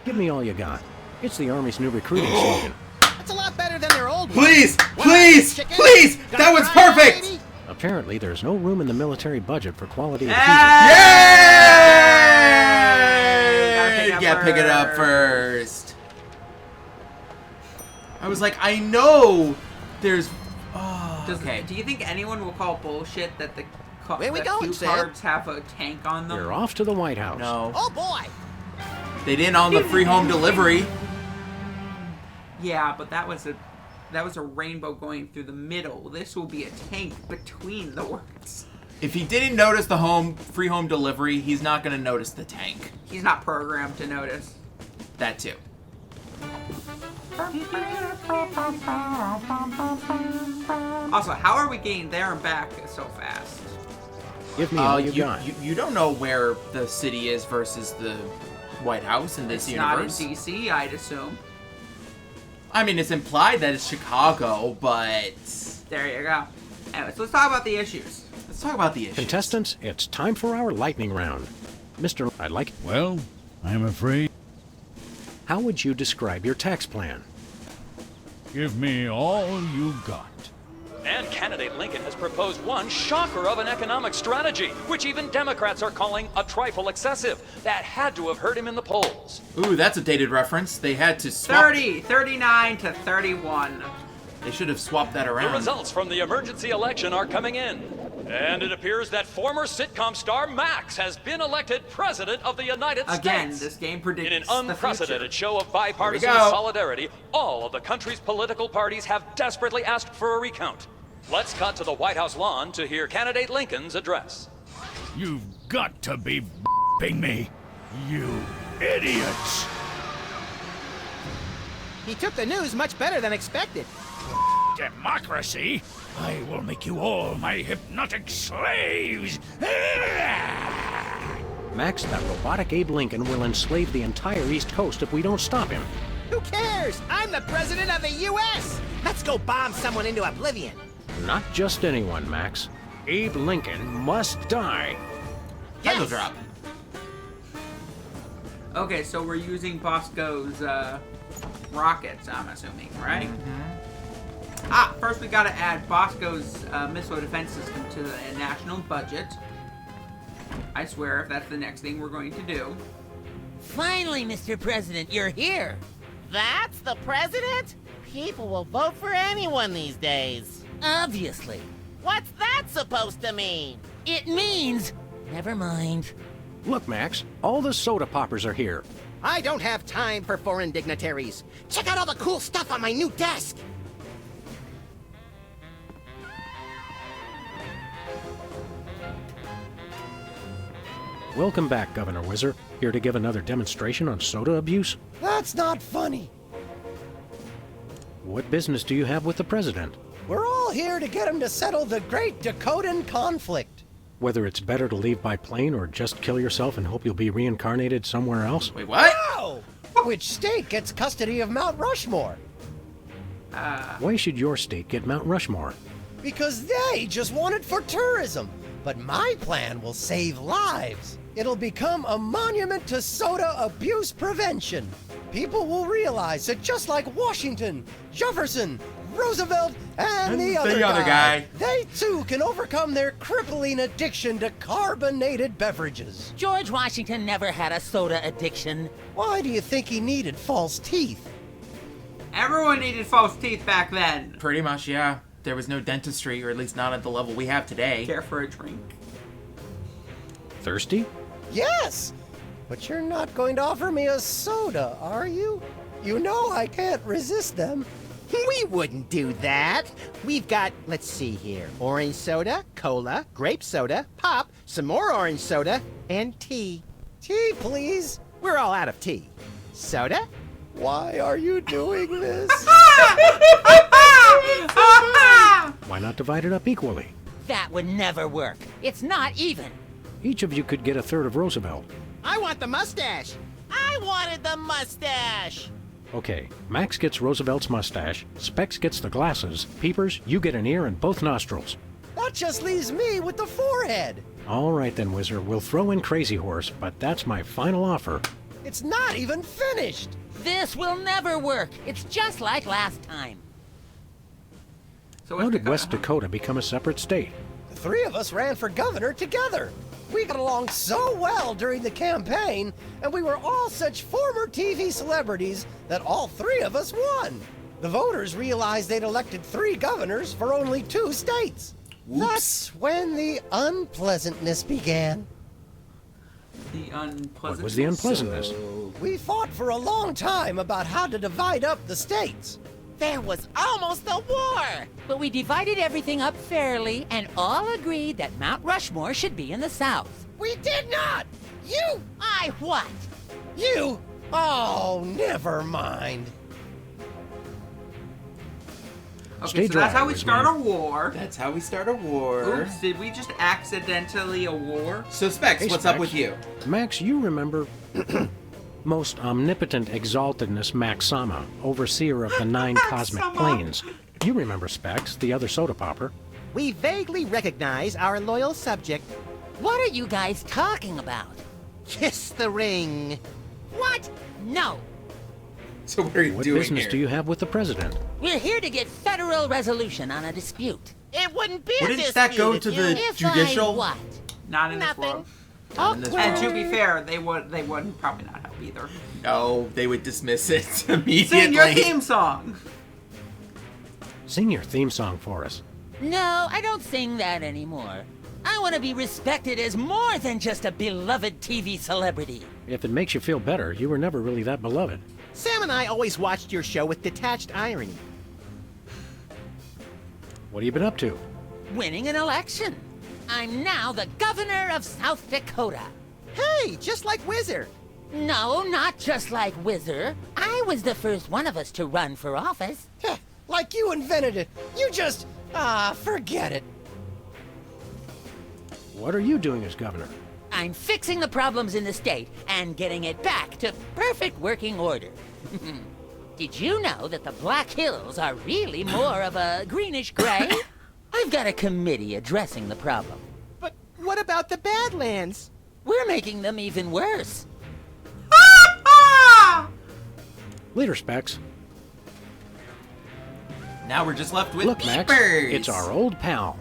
Give me all you got. It's the Army's new recruiting slogan. That's a lot better than their old one. Please! Please! Please! That was perfect! Apparently, there's no room in the military budget for quality Yay! adhesive. Yeah, pick it up first. I was like, I know there's... Oh, okay. Do you think anyone will call bullshit that the Where we the going, cue Sam? cards have a tank on them? You're off to the White House. No. Oh, boy! They didn't on the free home delivery. Yeah, but that was a rainbow going through the middle. This will be a tank between the words. If he didn't notice the free home delivery, he's not going to notice the tank. He's not programmed to notice. That too. Also, how are we getting there and back so fast? Give me all you got. You don't know where the city is versus the White House in this universe. Not in DC, I'd assume. I mean, it's implied that it's Chicago, but... There you go. Anyways, let's talk about the issues. Let's talk about the issues. Contestants, it's time for our lightning round. Mr. I'd like... Well, I'm afraid... How would you describe your tax plan? Give me all you got. And candidate Lincoln has proposed one shocker of an economic strategy, which even Democrats are calling a trifle excessive. That had to have hurt him in the polls. Ooh, that's a dated reference. They had to swap... 39 to 31. They should have swapped that around. The results from the emergency election are coming in. And it appears that former sitcom star Max has been elected President of the United States. Again, this game predicts in an unprecedented show of bipartisan go. solidarity, all of the country's political parties have desperately asked for a recount. Let's cut to the White House lawn to hear candidate Lincoln's address. You've got to be b***ing me, you idiots! He took the news much better than expected. Democracy? I will make you all my hypnotic slaves! Max, that robotic Abe Lincoln will enslave the entire East Coast if we don't stop him. Who cares? I'm the President of the U.S.! Let's go bomb someone into oblivion. Not just anyone, Max. Abe Lincoln must die. Title drop. Okay, so we're using Bosco's rockets, I'm assuming, right? First we gotta add Bosco's missile defense system to the national budget. I swear, if that's the next thing we're going to do. Finally, Mr. President, you're here. That's the president? People will vote for anyone these days. Obviously. What's that supposed to mean? It means... Never mind. Look, Max, all the soda poppers are here. I don't have time for foreign dignitaries. Check out all the cool stuff on my new desk. Welcome back, Governor Whizzer. Here to give another demonstration on soda abuse? That's not funny. What business do you have with the president? We're all here to get him to settle the Great Dakotan conflict. Whether it's better to leave by plane or just kill yourself and hope you'll be reincarnated somewhere else? Wait, what? No! Which state gets custody of Mount Rushmore? Why should your state get Mount Rushmore? Because they just want it for tourism. But my plan will save lives. It'll become a monument to soda abuse prevention. People will realize that just like Washington, Jefferson, Roosevelt, and the other guy, they too can overcome their crippling addiction to carbonated beverages. George Washington never had a soda addiction. Why do you think he needed false teeth? Everyone needed false teeth back then. Pretty much, yeah. There was no dentistry, or at least not at the level we have today. Care for a drink. Thirsty? Yes! But you're not going to offer me a soda, are you? You know I can't resist them. We wouldn't do that. We've got, let's see here, orange soda, cola, grape soda, pop, some more orange soda, and tea. Tea, please. We're all out of tea. Soda? Why are you doing this? Why not divide it up equally? That would never work. It's not even. Each of you could get a third of Roosevelt. I want the mustache. I wanted the mustache. Okay, Max gets Roosevelt's mustache, Specs gets the glasses, Peepers, you get an ear and both nostrils. That just leaves me with the forehead. All right then, Whizzer, we'll throw in Crazy Horse, but that's my final offer. It's not even finished. This will never work. It's just like last time. So how did West Dakota become a separate state? The three of us ran for governor together. We got along so well during the campaign, and we were all such former TV celebrities that all three of us won. The voters realized they'd elected 3 governors for only 2 states. Whoops. That's when the unpleasantness began. The unpleasantness. What was the unpleasantness? We fought for a long time about how to divide up the states. There was almost a war. But we divided everything up fairly and all agreed that Mount Rushmore should be in the South. We did not! You! I what? You! Oh, never mind. Okay, so that's how we start a war. That's how we start a war. Oops, did we just accidentally a war? So, Specs, Hey, what's Specs. up with you? Max, you remember most omnipotent exaltedness Max Sama, overseer of the 9 cosmic planes. You remember Specs, the other soda popper. We vaguely recognize our loyal subject. What are you guys talking about? Kiss the ring. What? No. So what are you What doing business here? do you have with the president? We're here to get federal resolution on a dispute. It wouldn't be Wouldn't a dispute that go if to you- the If judicial? I what? Not in this Nothing. world. Not in this And world. to be fair, they wouldn't probably not help either. No, they would dismiss it immediately. Sing your theme song. Sing your theme song for us. No, I don't sing that anymore. I want to be respected as more than just a beloved TV celebrity. If it makes you feel better, you were never really that beloved. Sam and I always watched your show with detached irony. What have you been up to? Winning an election. I'm now the governor of South Dakota. Hey, just like Whizzer. No, not just like Whizzer. I was the first one of us to run for office. Heh, like you invented it. You just... forget it. What are you doing as governor? I'm fixing the problems in the state and getting it back to perfect working order. Did you know that the Black Hills are really more of a greenish gray? I've got a committee addressing the problem. But what about the Badlands? We're making them even worse. Later, Specs. Now we're just left with Look, Peepers. Max, it's our old pal.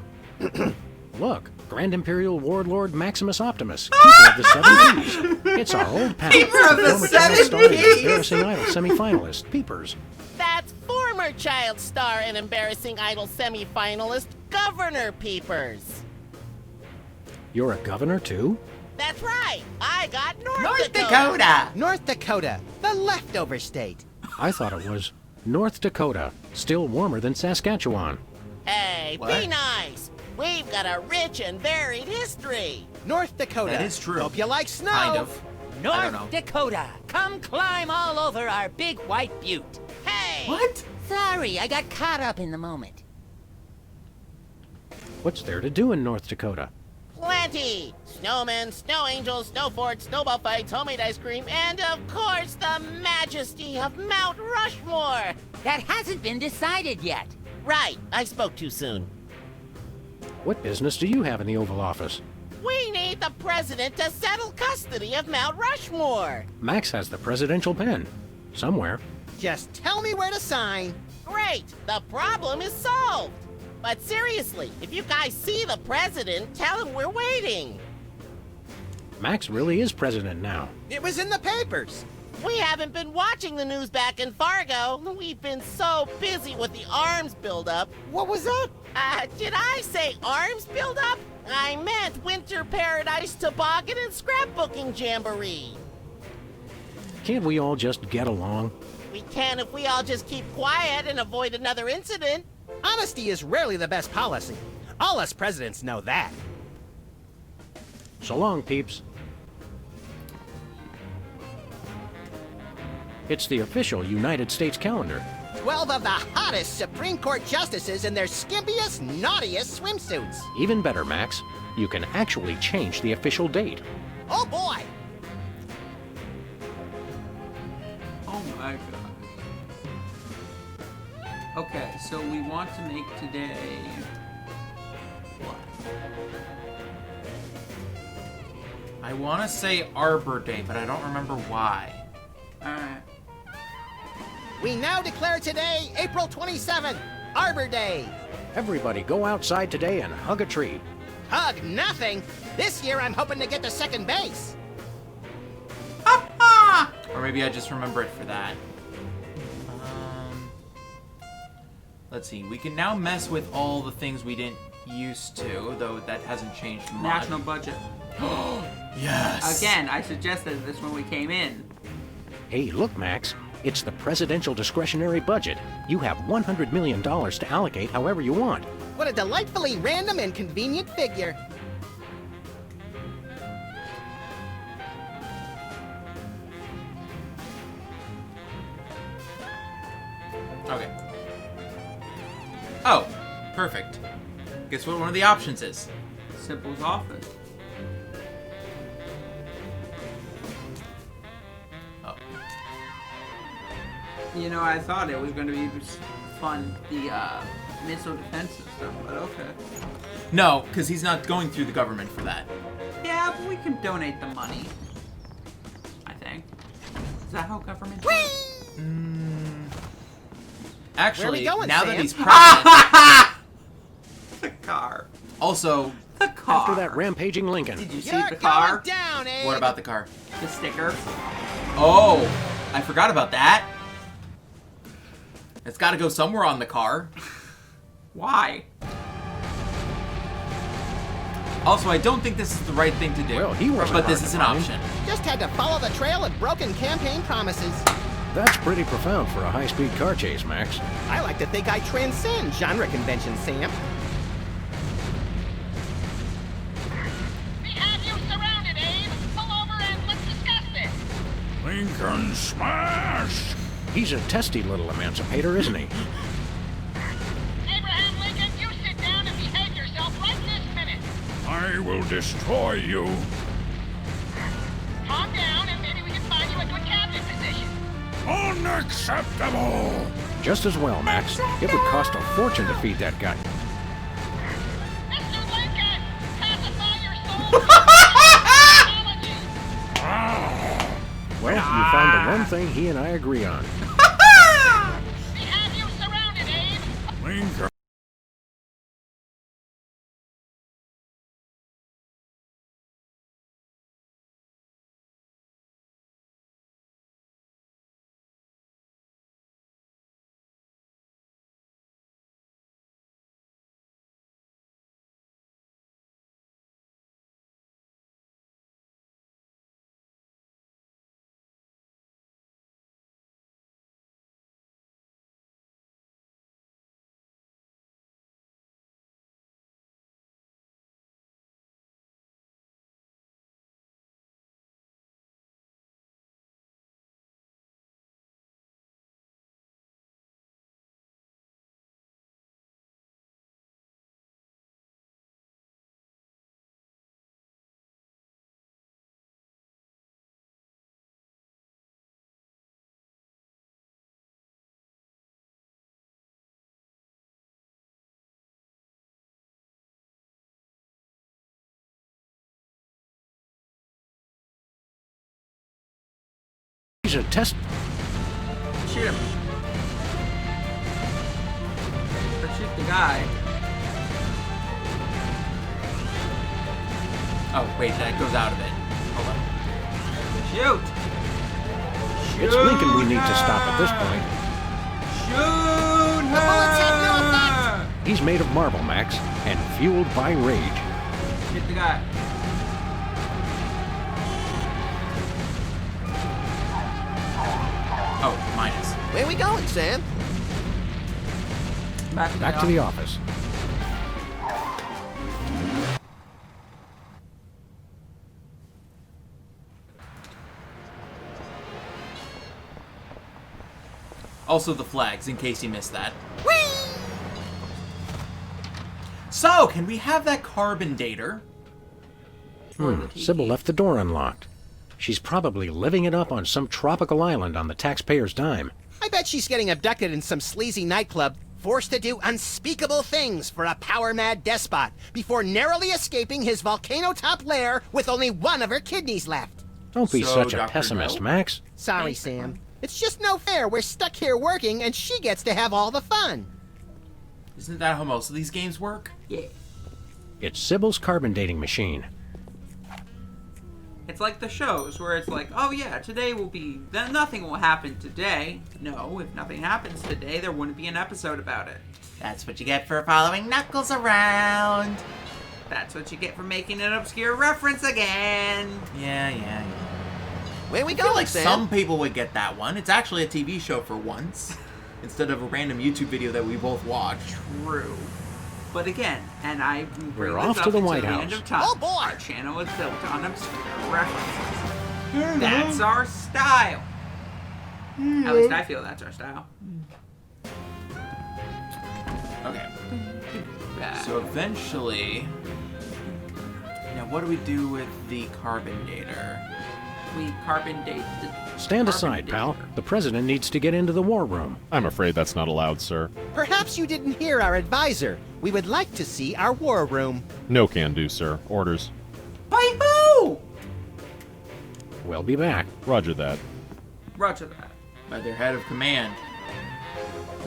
Look, Grand Imperial Warlord Maximus Optimus, Keeper of the 7 Keys. It's our old pal. Keeper of the Former child 7 star and Keys. Embarrassing Idol semi-finalist, Peepers. That's former child star and Embarrassing Idol semi-finalist, Governor Peepers. You're a governor, too? That's right. I got North Dakota! North Dakota, the leftover state. I thought it was North Dakota, still warmer than Saskatchewan. Hey, What? be nice. We've got a rich and varied history. North Dakota. That is true. Hope you like snow. Kind of. I don't know. North Dakota, come climb all over our big white butte. Hey! What? Sorry, I got caught up in the moment. What's there to do in North Dakota? Plenty! Snowmen, snow angels, snow forts, snowball fights, homemade ice cream, and of course the majesty of Mount Rushmore! That hasn't been decided yet. Right, I spoke too soon. What business do you have in the Oval Office? We need the president to settle custody of Mount Rushmore! Max has the presidential pen. Somewhere. Just tell me where to sign. Great! The problem is solved! But seriously, if you guys see the president, tell him we're waiting. Max really is president now. It was in the papers. We haven't been watching the news back in Fargo. We've been so busy with the arms buildup. What was that? Did I say arms buildup? I meant Winter Paradise Toboggan and Scrapbooking Jamboree. Can't we all just get along? We can if we all just keep quiet and avoid another incident. Honesty is rarely the best policy. All us presidents know that. So long, peeps. It's the official United States calendar. 12 of the hottest Supreme Court justices in their skimpiest, naughtiest swimsuits. Even better, Max. You can actually change the official date. Oh boy! Oh my god. Okay, so we want to make today what? I want to say Arbor Day, but I don't remember why. Alright. We now declare today, April 27th, Arbor Day. Everybody go outside today and hug a tree. Hug nothing. This year I'm hoping to get to second base. Or maybe I just remember it for that. Let's see. We can now mess with all the things we didn't used to, though that hasn't changed much. National budget. Yes! Again, I suggested this when we came in. Hey, look, Max. It's the presidential discretionary budget. You have $100 million to allocate however you want. What a delightfully random and convenient figure. Okay. Oh, perfect. Guess what one of the options is? Simple's office. Oh. You know, I thought it was going to be fun, the missile defense system, but okay. No, because he's not going through the government for that. Yeah, but we can donate the money. I think. Is that how government works? Actually, Where are we going, now Sam? that he's president... The car. Also... The car. After that rampaging Lincoln. Did you see You're the car? going down, Abe. What about the car? The sticker. Oh, I forgot about that. It's got to go somewhere on the car. Why? Also, I don't think this is the right thing to do. Well, he wasn't but this hard is to an find. option. Just had to follow the trail of broken campaign promises. That's pretty profound for a high-speed car chase, Max. I like to think I transcend genre conventions, Sam. We have you surrounded, Abe. Pull over and let's discuss this. Lincoln smash! He's a testy little emancipator, isn't he? Abraham Lincoln, you sit down and behave yourself right this minute. I will destroy you. Calm down and maybe we can find you a good cabinet position. Unacceptable! Just as well, Max. It would cost a fortune to feed that guy. Mr. Lincoln, pacify your soul. Apology. Well, you found the one thing he and I agree on. We have you surrounded, Abe. Lincoln. He's a test. Shoot him. Or shoot the guy. Oh, wait, that goes out of it. Hold on. Shoot! It's Lincoln we need to stop at this point. Shoot her! The bullets have no effect! He's made of marble, Max, and fueled by rage. Hit the guy. Oh, minus. Where we going, Sam? Back to the office. Also the flags, in case you missed that. Whee! So, can we have that carbon dater? Sybil left the door unlocked. She's probably living it up on some tropical island on the taxpayer's dime. I bet she's getting abducted in some sleazy nightclub, forced to do unspeakable things for a power-mad despot before narrowly escaping his volcano-top lair with only one of her kidneys left. Don't be So, such a Dr. pessimist, No? Max. Sorry, Sam. It's just no fair. We're stuck here working, and she gets to have all the fun. Isn't that how most of these games work? Yeah. It's Sybil's carbon dating machine. It's like the shows where it's like, oh yeah, today will be... Nothing will happen today. No, if nothing happens today, there wouldn't be an episode about it. That's what you get for following Knuckles around. That's what you get for making an obscure reference again. Yeah. Where we I feel going, like Sam? some people would get that one. It's actually a TV show for once, instead of a random YouTube video that we both watched. True. But again, and I bring We're this off up to the until White the House. end of time. Oh, boy! Our channel is built on obscure references. That's our style. At least I feel that's our style. Okay. So eventually... Now what do we do with the carbon dater? We carbon date the... Stand carbon aside, date pal. her. The president needs to get into the war room. I'm afraid that's not allowed, sir. Perhaps you didn't hear our advisor. We would like to see our war room. No can do, sir. Orders. By who? We'll be back. Roger that. Roger that. By their head of command.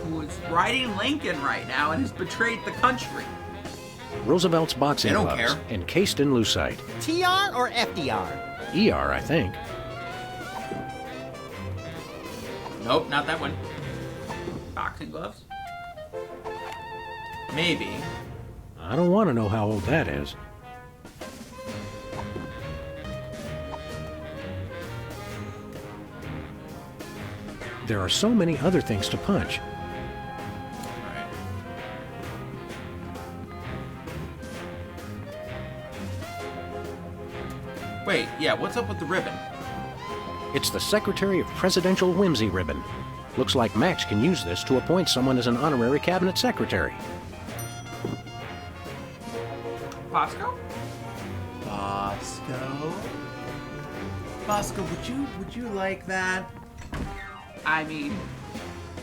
Who is riding Lincoln right now and has betrayed the country. Roosevelt's boxing They don't gloves, care. encased in lucite. TR or FDR? ER, I think. Nope, not that one. Boxing gloves. Maybe. I don't want to know how old that is. There are so many other things to punch. Alright. Wait, yeah, what's up with the ribbon? It's the Secretary of Presidential Whimsy ribbon. Looks like Max can use this to appoint someone as an honorary cabinet secretary. Bosco? Bosco, would you like that? I mean,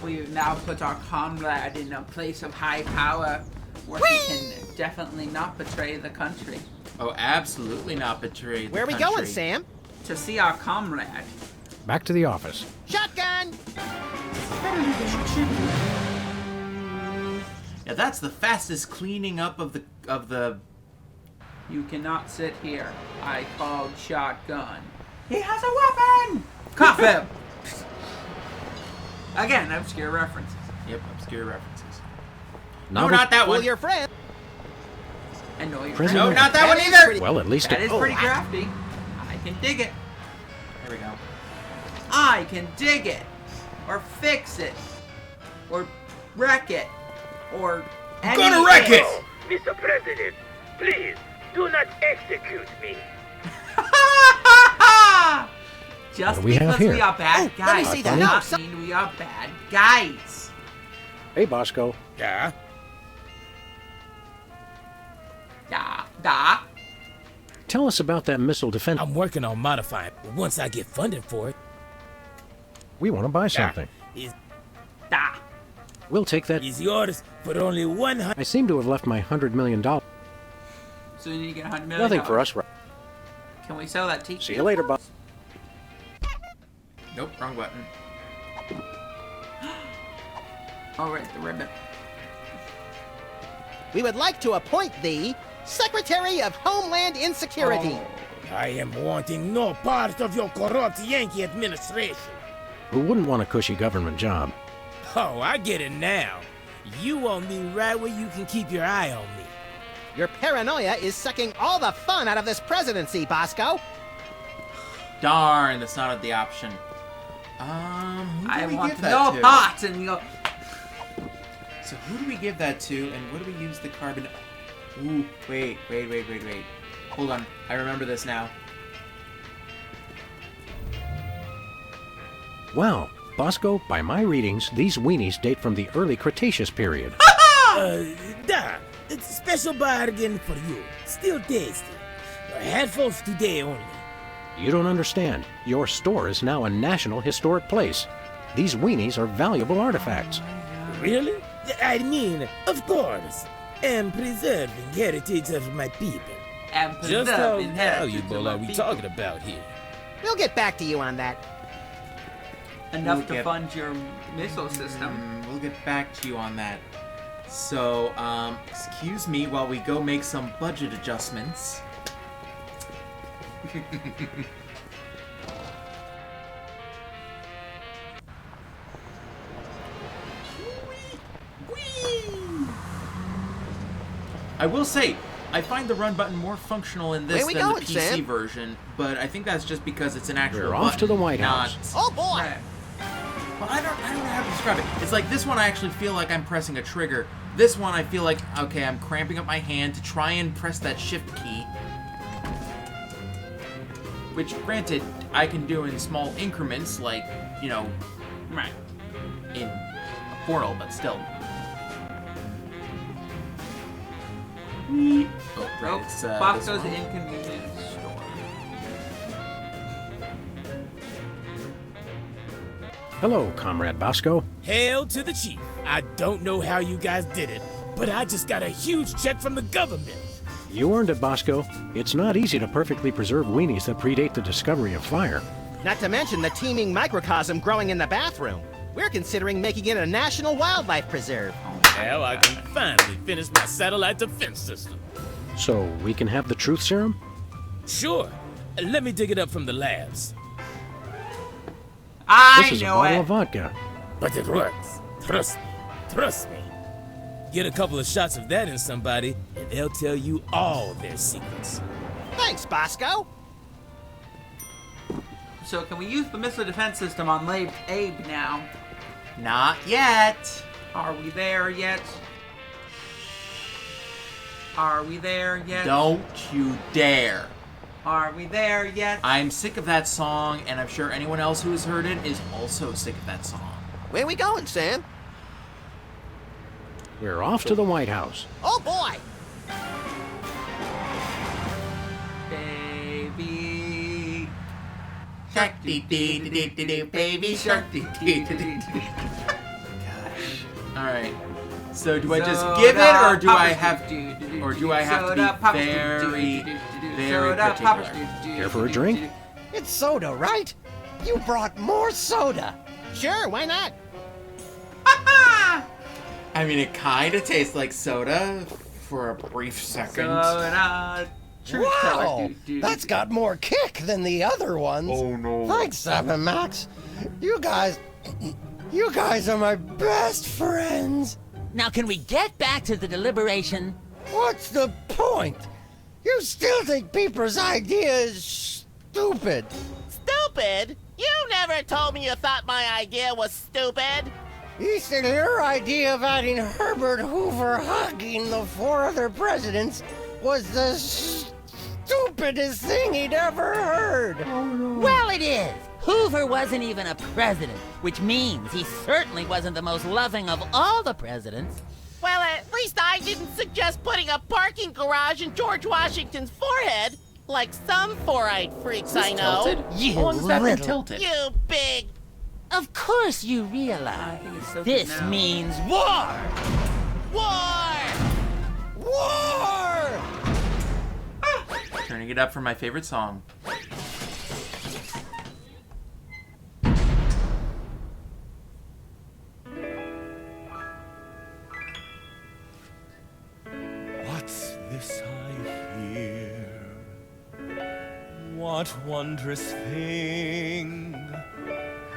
we've now put our comrade in a place of high power where he can definitely not betray the country. Oh, absolutely not betray the Where are we country. going, Sam? To see our comrade. Back to the office. Shotgun! Yeah, that's the fastest cleaning up of the. You cannot sit here. I called shotgun. He has a weapon! Cuff him! Again, obscure references. Yep, obscure references. Novel- No, not that Fool one. your friend. And know your Prisoner- No, friend. not that one is either. pretty- Well, at least That is it... pretty crafty. I can dig it. There we go. I can dig it. Or fix it. Or wreck it. Or Gonna wreck it! Mr. President, please, do not execute me. Just What do we have because here? we are bad Oh, let me guys see does that. not No, mean we are bad guys. Hey, Bosco. Yeah? Da. Tell us about that missile defense. I'm working on modifying it. Once I get funding for it. We want to buy something. Da. We'll take that. Easy orders, but only 100. I seem to have left my $100 million. So you need to get $100 million. Nothing for us. Can we sell that t-shirt? See you later, Bob. Nope, wrong button. All right, the ribbon. We would like to appoint thee Secretary of Homeland Insecurity. I am wanting no part of your corrupt Yankee administration. Who wouldn't want a cushy government job? Oh, I get it now. You want me right where you can keep your eye on me. Your paranoia is sucking all the fun out of this presidency, Bosco. Darn, that's not the option. Who do I we want give to that know to? pots and you go. So who do we give that to, and what do we use the carbon? Ooh, wait. Hold on, I remember this now. Well, Bosco, by my readings, these weenies date from the early Cretaceous period. It's a special bargain for you. Still tasty. Handfuls today only. You don't understand. Your store is now a National Historic Place. These weenies are valuable artifacts. Really? I mean, of course. And preserving heritage of my people. And Just how preserving heritage valuable of my are we people. talking about here? We'll get back to you on that. Enough We'll to get- fund your missile system. We'll get back to you on that. So, excuse me while we go make some budget adjustments. I will say, I find the run button more functional in this Where we than going, the PC Sam? version, but I think that's just because it's an actual We're button, off to the White not- House. Oh boy! Well, I don't know how to describe it. It's like this one I actually feel like I'm pressing a trigger. This one I feel like, okay, I'm cramping up my hand to try and press that shift key. Which, granted, I can do in small increments, like, you know, Right. in Portal, but still. Oh, right, it's, this Bosco's one. Inconvenience Store. Hello, Comrade Bosco. Hail to the chief. I don't know how you guys did it, but I just got a huge check from the government. You earned it, Bosco. It's not easy to perfectly preserve weenies that predate the discovery of fire. Not to mention the teeming microcosm growing in the bathroom. We're considering making it a national wildlife preserve. Now I can finally finish my satellite defense system. So we can have the truth serum? Sure. Let me dig it up from the labs. This is a bottle of vodka. But it works. Trust me. Trust me. Get a couple of shots of that in somebody, and they'll tell you all their secrets. Thanks, Bosco. So can we use the missile defense system on Abe now? Not yet. Are we there yet? Are we there yet? Don't you dare. Are we there yet? I'm sick of that song, and I'm sure anyone else who has heard it is also sick of that song. Where we going, Sam? We're off to the White House. Oh boy! Baby Shark dee dee dee dee dee dee, baby shark dee dee dee dee. Gosh. All right. So do I just give it, or do I have to be very, very particular? Here for a drink? It's soda, right? You brought more soda. Sure, why not? I mean, it kind of tastes like soda for a brief second. Soda. Wow, that's got more kick than the other ones. Oh no! Thanks, Sam and Max. You guys are my best friends. Now, can we get back to the deliberation? What's the point? You still think Peeper's idea is stupid. Stupid? You never told me you thought my idea was stupid. He said your idea of adding Herbert Hoover hugging the four other presidents was the stupidest thing he'd ever heard. Well, it is. Hoover wasn't even a president, which means he certainly wasn't the most loving of all the presidents. Well, at least I didn't suggest putting a parking garage in George Washington's forehead, like some four-eyed freaks I know. Tilted? You How long has that been little- tilted? You big... Of course you realize this now. means war! War! War! Turning it up for my favorite song. What wondrous thing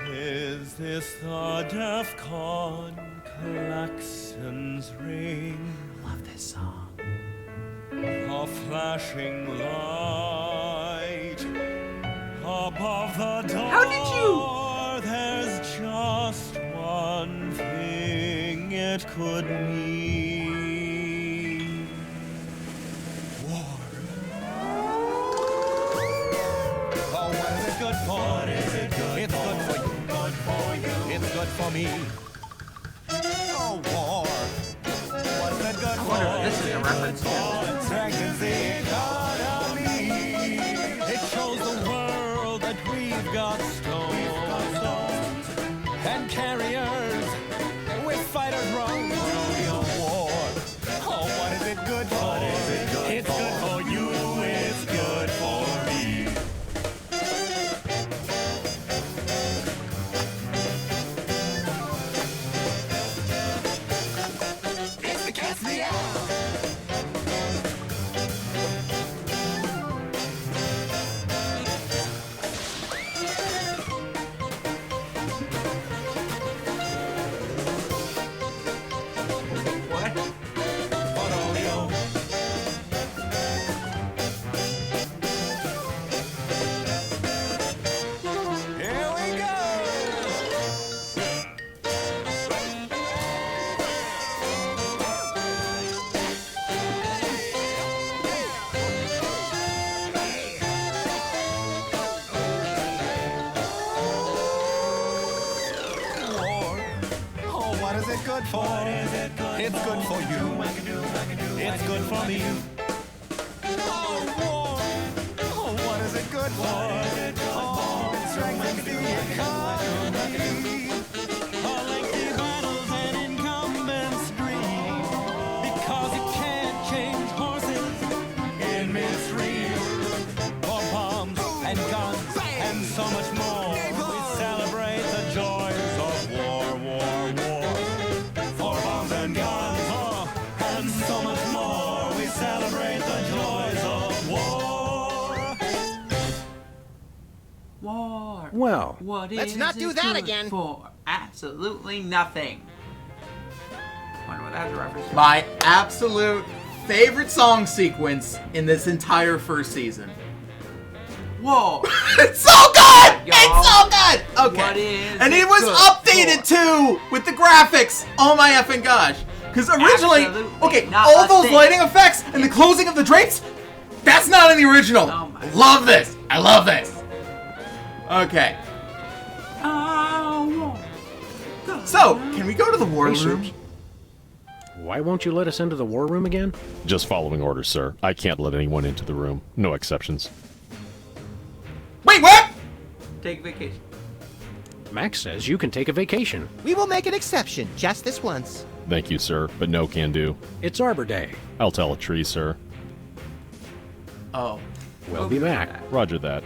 is this the DEFCON klaxon's ring? Love this song. A flashing light above the door. How did you? There's just one thing it could mean. War. Oh, what is it good for? What is it good it's for? Good for you. Good for you. It's good for me. Oh, war. What's it good I wonder if this is a reference to. it strengthens the economy. It shows the world that we've got stones and carriers with fighters wrong. War. Oh, what is it good for? What is it good it's for? Good for you. It's good for me. It's the Cast Me Out. What? Here we go. War. Oh, what is it good for? It's good for you. It's good for me. Oh, war. Oh, what is it good for? Oh, it strengthens the economy. A lengthy battles and incumbents dream. Because you can't change horses in midstream. For bombs and guns and so much more. We celebrate the joys of war, war, war. For bombs and guns, and so much more. We celebrate the joys of war. War. Well, What Let's is not do it that good again. For absolutely nothing. Wonder what that's a reference to. My absolute favorite song sequence in this entire first season. Whoa. It's so good! Yo, It's so good! Okay. what is and it it was good updated too with the graphics. Oh my effing gosh. Because originally, Absolutely okay, not all a those thing. lighting effects and the closing of the drapes, that's not in the original. Oh my Love this. I love this. Okay. So, can we go to the war Hey, room? Soups. Why won't you let us into the war room again? Just following orders, sir. I can't let anyone into the room. No exceptions. Wait, what? Take vacation. Max says you can take a vacation. We will make an exception, just this once. Thank you, sir, but no can do. It's Arbor Day. I'll tell a tree, sir. Oh. We'll be back. Roger that.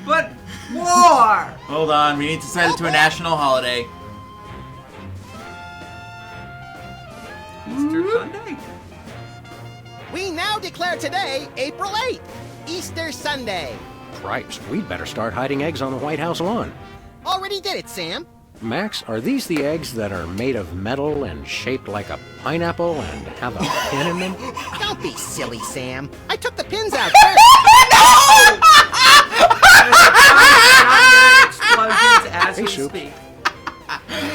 But war! Hold on, we need to set it to a national holiday. Easter Sunday. We now declare today April 8th, Easter Sunday. Cripes, we'd better start hiding eggs on the White House lawn. Already did it, Sam. Max, are these the eggs that are made of metal and shaped like a pineapple and have a pin in them? Don't be silly, Sam. I took the pins out Explosions as Hey, we Soup. speak.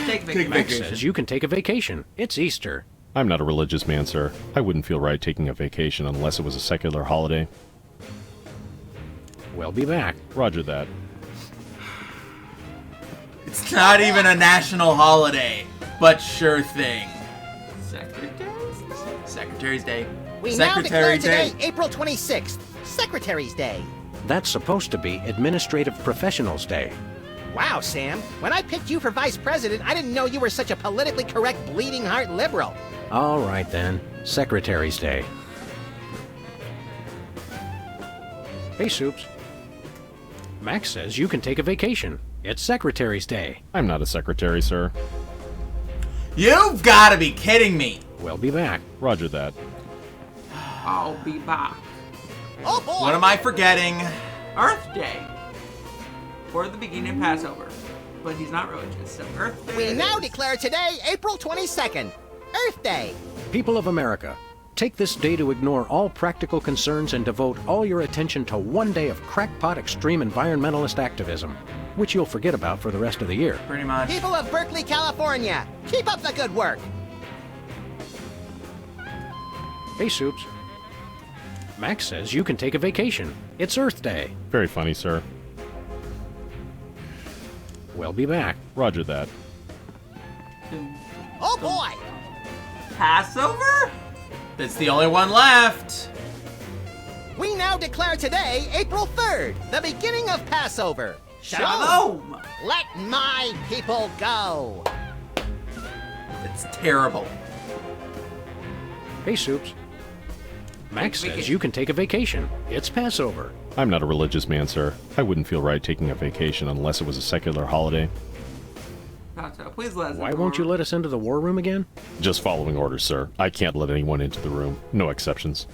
Take vacation. Max says you can take a vacation. It's Easter. I'm not a religious man, sir. I wouldn't feel right taking a vacation unless it was a secular holiday. We'll be back. Roger that. It's not even a national holiday, but sure thing. Secretary's Day. We now declare Secretary's Day. today April 26th, Secretary's Day. That's supposed to be Administrative Professionals Day. Wow, Sam. When I picked you for vice president, I didn't know you were such a politically correct bleeding heart liberal. All right then, Secretary's Day. Hey, Soups. Max says you can take a vacation. It's Secretary's Day. I'm not a secretary, sir. You've got to be kidding me. We'll be back. Roger that. I'll be back. Oh boy! What am I forgetting? Earth Day. For the beginning of Passover. But he's not religious, so Earth Day. We now declare today April 22nd, Earth Day. People of America, take this day to ignore all practical concerns and devote all your attention to one day of crackpot extreme environmentalist activism, which you'll forget about for the rest of the year. Pretty much. People of Berkeley, California, keep up the good work. Hey, Soups. Max says you can take a vacation. It's Earth Day. Very funny, sir. We'll be back. Roger that. Oh boy! Passover? That's the only one left. We now declare today April 3rd, the beginning of Passover. Shalom! Let my people go. It's terrible. Hey, Soups. Max says you can take a vacation. It's Passover. I'm not a religious man, sir. I wouldn't feel right taking a vacation unless it was a secular holiday. Please let us. Why won't you let us into the war room again? Just following orders, sir. I can't let anyone into the room. No exceptions.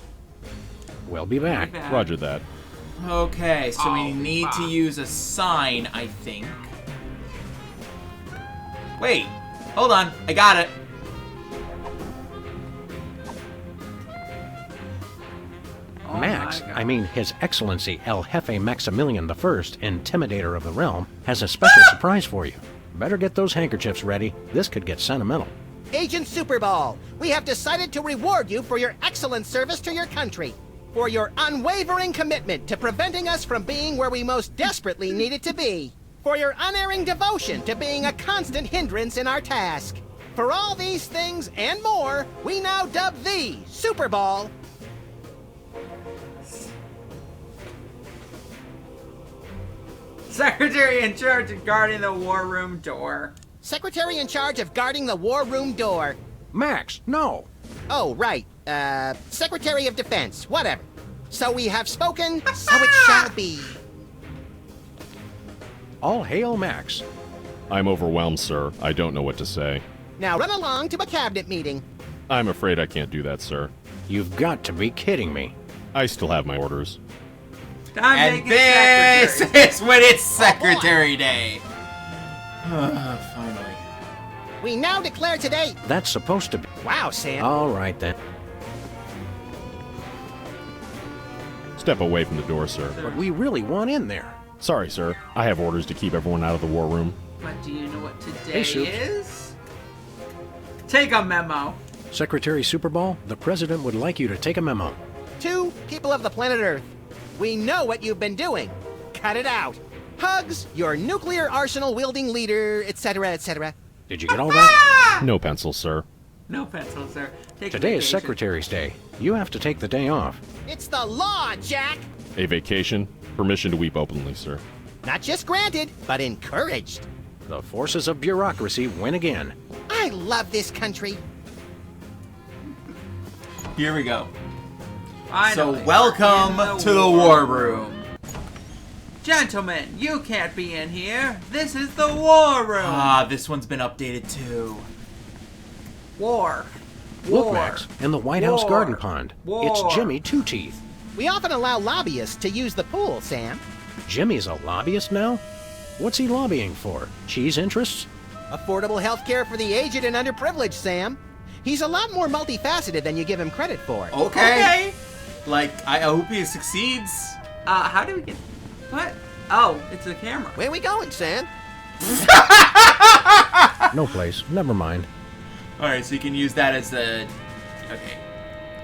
We'll be back. Roger that. Okay, so we need to use a sign, I think. Wait, hold on. I got it. Max, I mean His Excellency El Jefe Maximilian I, Intimidator of the Realm, has a special surprise for you. Better get those handkerchiefs ready. This could get sentimental. Agent Superball, we have decided to reward you for your excellent service to your country, for your unwavering commitment to preventing us from being where we most desperately needed to be, for your unerring devotion to being a constant hindrance in our task. For all these things and more, we now dub thee, Superball, Secretary in charge of guarding the war room door. Secretary in charge of guarding the war room door. Max, no. Oh, right. Secretary of Defense, whatever. So we have spoken, so it shall be. All hail Max. I'm overwhelmed, sir. I don't know what to say. Now run along to a cabinet meeting. I'm afraid I can't do that, sir. You've got to be kidding me. I still have my orders. And this is when it's Secretary Day. Finally. We now declare today. That's supposed to be. Wow, Sam. All right, then. Step away from the door, sir. But we really want in there. Sorry, sir. I have orders to keep everyone out of the war room. But do you know what today Hey, Soups. is? Take a memo. Secretary Superball, the President would like you to take a memo. To people of the planet Earth, we know what you've been doing. Cut it out. Hugs, your nuclear arsenal wielding leader, etc., etc. Did you get all that? No pencil, sir. No pencil, sir. Take a Today is vacation. Secretary's Day. You have to take the day off. It's the law, Jack. A vacation? Permission to weep openly, sir. Not just granted, but encouraged. The forces of bureaucracy win again. I love this country. Here we go. Finally, So welcome we're in to the war room. Gentlemen, you can't be in here. This is the war room. Ah, this one's been updated too. War. Look, War. Max, in the White House War. garden pond. War. It's Jimmy Two Teeth. We often allow lobbyists to use the pool, Sam. Jimmy's a lobbyist now? What's he lobbying for? Cheese interests? Affordable health care for the aged and underprivileged, Sam. He's a lot more multifaceted than you give him credit for. Okay. Like, I hope he succeeds. How do we get... What? Oh, it's a camera. Where we going, Sam? No place. Never mind. Alright, so you can use that as the... Okay.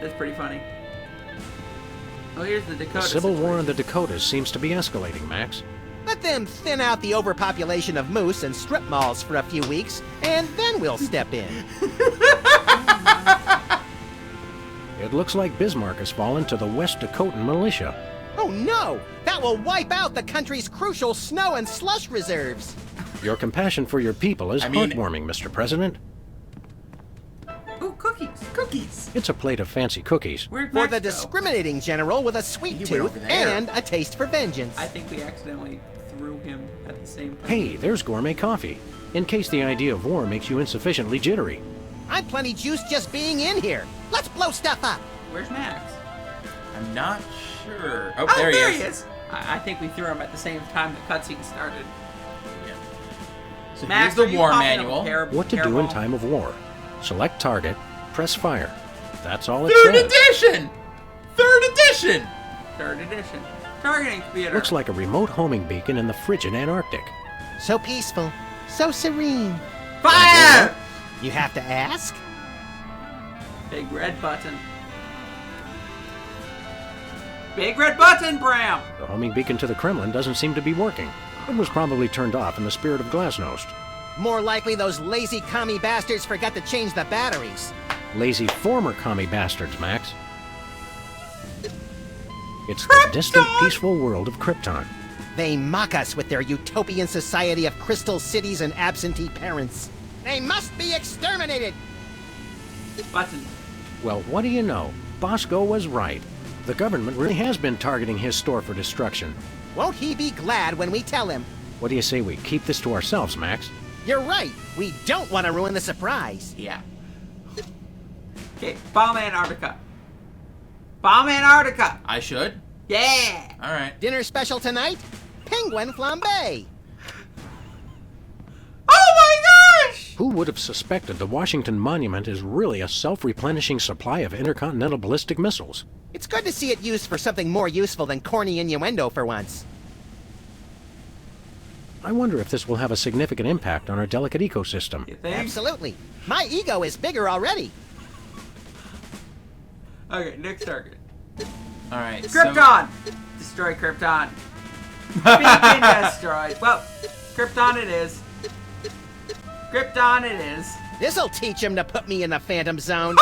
That's pretty funny. Oh, here's the The Dakota civil war situation. in the Dakotas seems to be escalating, Max. Let them thin out the overpopulation of moose and strip malls for a few weeks, and then we'll step in. It looks like Bismarck has fallen to the West Dakotan militia. Oh no! That will wipe out the country's crucial snow and slush reserves. Your compassion for your people is heartwarming, Mr. President. Ooh, cookies. Cookies. It's a plate of fancy cookies. Where'd For Max the go? discriminating general with a sweet tooth and a taste for vengeance. I think we accidentally threw him at the same time. Hey, there's gourmet coffee. In case the idea of war makes you insufficiently jittery. I'm plenty juiced just being in here. Let's blow stuff up. Where's Max? I'm not sure. Oh, Oh, there there he he is. is. I think we threw them at the same time the cutscene started. So Max, here's are the you war popping up manual. What to do in time of war. Select target, press fire. That's all it Third says. edition! Third edition! Third edition. Targeting computer. Looks like a remote homing beacon in the frigid Antarctic. So peaceful, so serene. Fire! You have to ask? Big red button. Big red button, Bram! The homing beacon to the Kremlin doesn't seem to be working. It was probably turned off in the spirit of Glasnost. More likely those lazy commie bastards forgot to change the batteries. Lazy former commie bastards, Max. It's the distant, peaceful world of Krypton. They mock us with their utopian society of crystal cities and absentee parents. They must be exterminated! Button. Well, what do you know? Bosco was right. The government really has been targeting his store for destruction. Won't he be glad when we tell him? What do you say we keep this to ourselves, Max? You're right. We don't want to ruin the surprise. Yeah. Okay, Bomb Antarctica. Bomb Antarctica! I should? Yeah! Alright. Dinner special tonight? Penguin flambe. Oh my gosh! Who would have suspected the Washington Monument is really a self-replenishing supply of intercontinental ballistic missiles? It's good to see it used for something more useful than corny innuendo for once. I wonder if this will have a significant impact on our delicate ecosystem. You think? Absolutely. My ego is bigger already. Okay, next target. Alright, Krypton! Destroy Krypton. Beacon destroyed. Well, Krypton it is. Krypton it is. This'll teach him to put me in the Phantom Zone.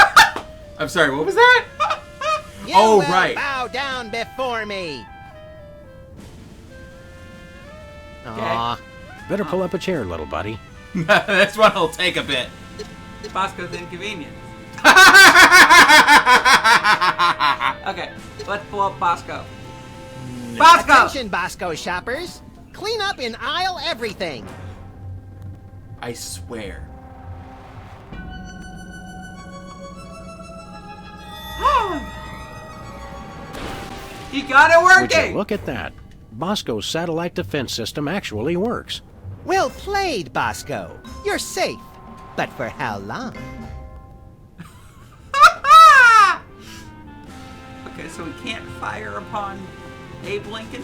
I'm sorry, what was that? You Oh, will right. bow down before me. Aw. Better pull up a chair, little buddy. This one will take a bit. Bosco's inconvenience. Okay, let's pull up Bosco. Bosco! Attention, Bosco shoppers. Clean up in aisle everything. I swear. He got it Would you working! look at that? Bosco's satellite defense system actually works. Well played, Bosco. You're safe. But for how long? Okay, so we can't fire upon Abe Lincoln?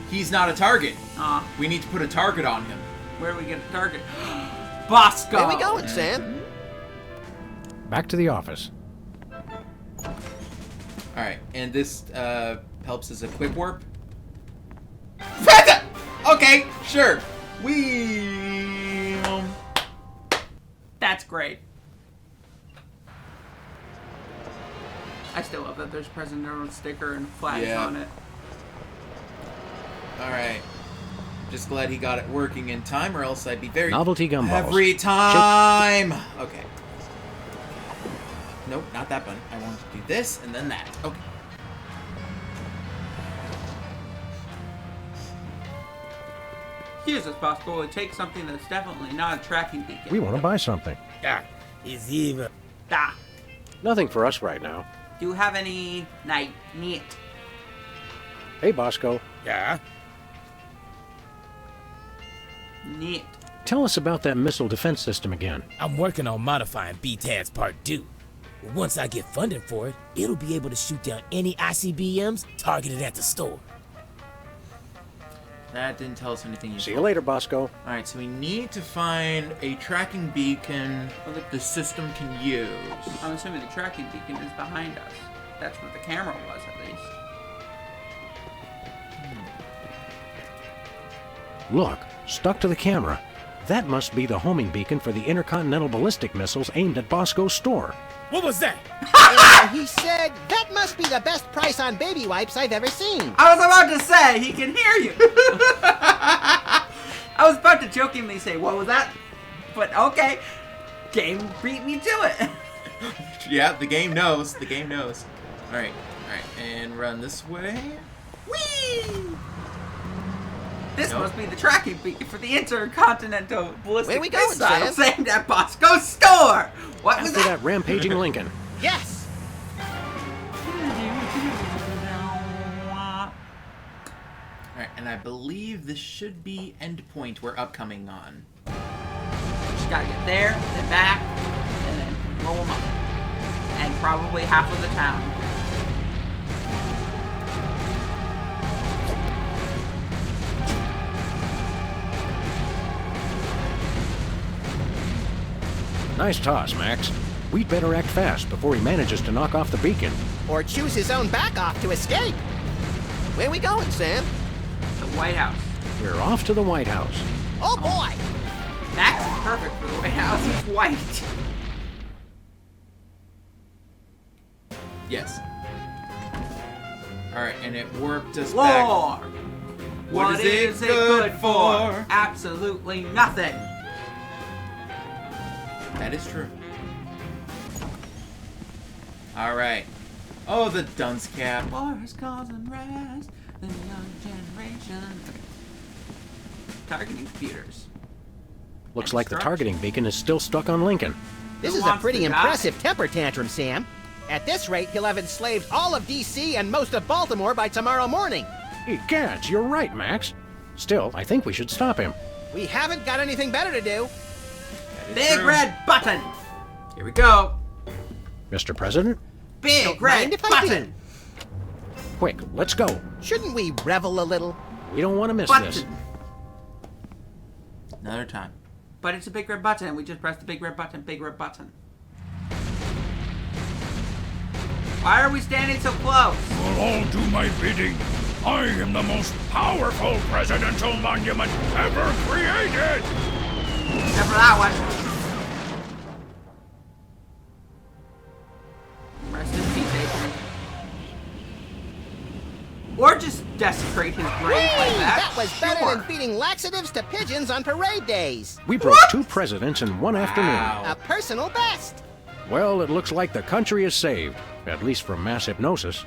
He's not a target. Aw. We need to put a target on him. Where do we get a target? Bosco! Where we going, Sam? Back to the office. Alright, and this helps as a quick warp. Okay, sure. That's great. I still love that there's President Arnold sticker and flags Yeah. on it. Alright. Just glad he got it working in time, or else I'd be very... Novelty gumballs. Every time! Okay. Nope, not that button. I want to do this, and then that. Okay. Here's as possible. It takes something that's definitely not a tracking beacon. We want to buy something. Ah, it's evil. Ah. Nothing for us right now. Do you have any night meat? Hey, Bosco. Yeah? Neat. Tell us about that missile defense system again. I'm working on modifying BTADS Part 2. Once I get funding for it, it'll be able to shoot down any ICBMs targeted at the store. That didn't tell us anything useful. See you later, Bosco. Alright, so we need to find a tracking beacon that the system can use. I'm assuming the tracking beacon is behind us. That's what the camera was, at least. Look, stuck to the camera. That must be the homing beacon for the intercontinental ballistic missiles aimed at Bosco's store. What was that? He said, that must be the best price on baby wipes I've ever seen. I was about to say, he can hear you. I was about to jokingly say, what was that? But okay, game beat me to it. Yeah, the game knows. The game knows. Alright, and run this way. Whee! This must be the tracking beacon for the intercontinental ballistic Where we going, missiles Sam? aimed at Bosco's store. What was After that? that rampaging Lincoln. Yes! And I believe this should be endpoint we're upcoming on. Just gotta get there, then back, and then roll them up. And probably half of the town. Nice toss, Max. We'd better act fast before he manages to knock off the beacon. Or choose his own back off to escape. Where we going, Sam? The White House. We're off to the White House. Oh boy! Max is perfect for the White House. He's white. Yes. Alright, and it warped us War! back. What is it good for? Absolutely nothing. That is true. Alright. Oh, the dunce cap. War is causing rest. The young generation. Targeting computers. Looks like the targeting beacon is still stuck on Lincoln. This is a pretty impressive temper tantrum, Sam. At this rate, he'll have enslaved all of D.C. and most of Baltimore by tomorrow morning. Egads, you're right, Max. Still, I think we should stop him. We haven't got anything better to do. Big red button. Here we go. Mr. President? Big red button. Quick, let's go. Shouldn't we revel a little? We don't want to miss Button. this. Another time. But it's a big red button. We just pressed the big red button. Big red button. Why are we standing so close? Will all do my bidding. I am the most powerful presidential monument ever created. Except for that one. Rest in peace, Adrian. Or just desecrate his grave like that. That was better than feeding laxatives to pigeons on parade days. We broke 2 presidents in one afternoon. A personal best. Well, it looks like the country is saved, at least from mass hypnosis.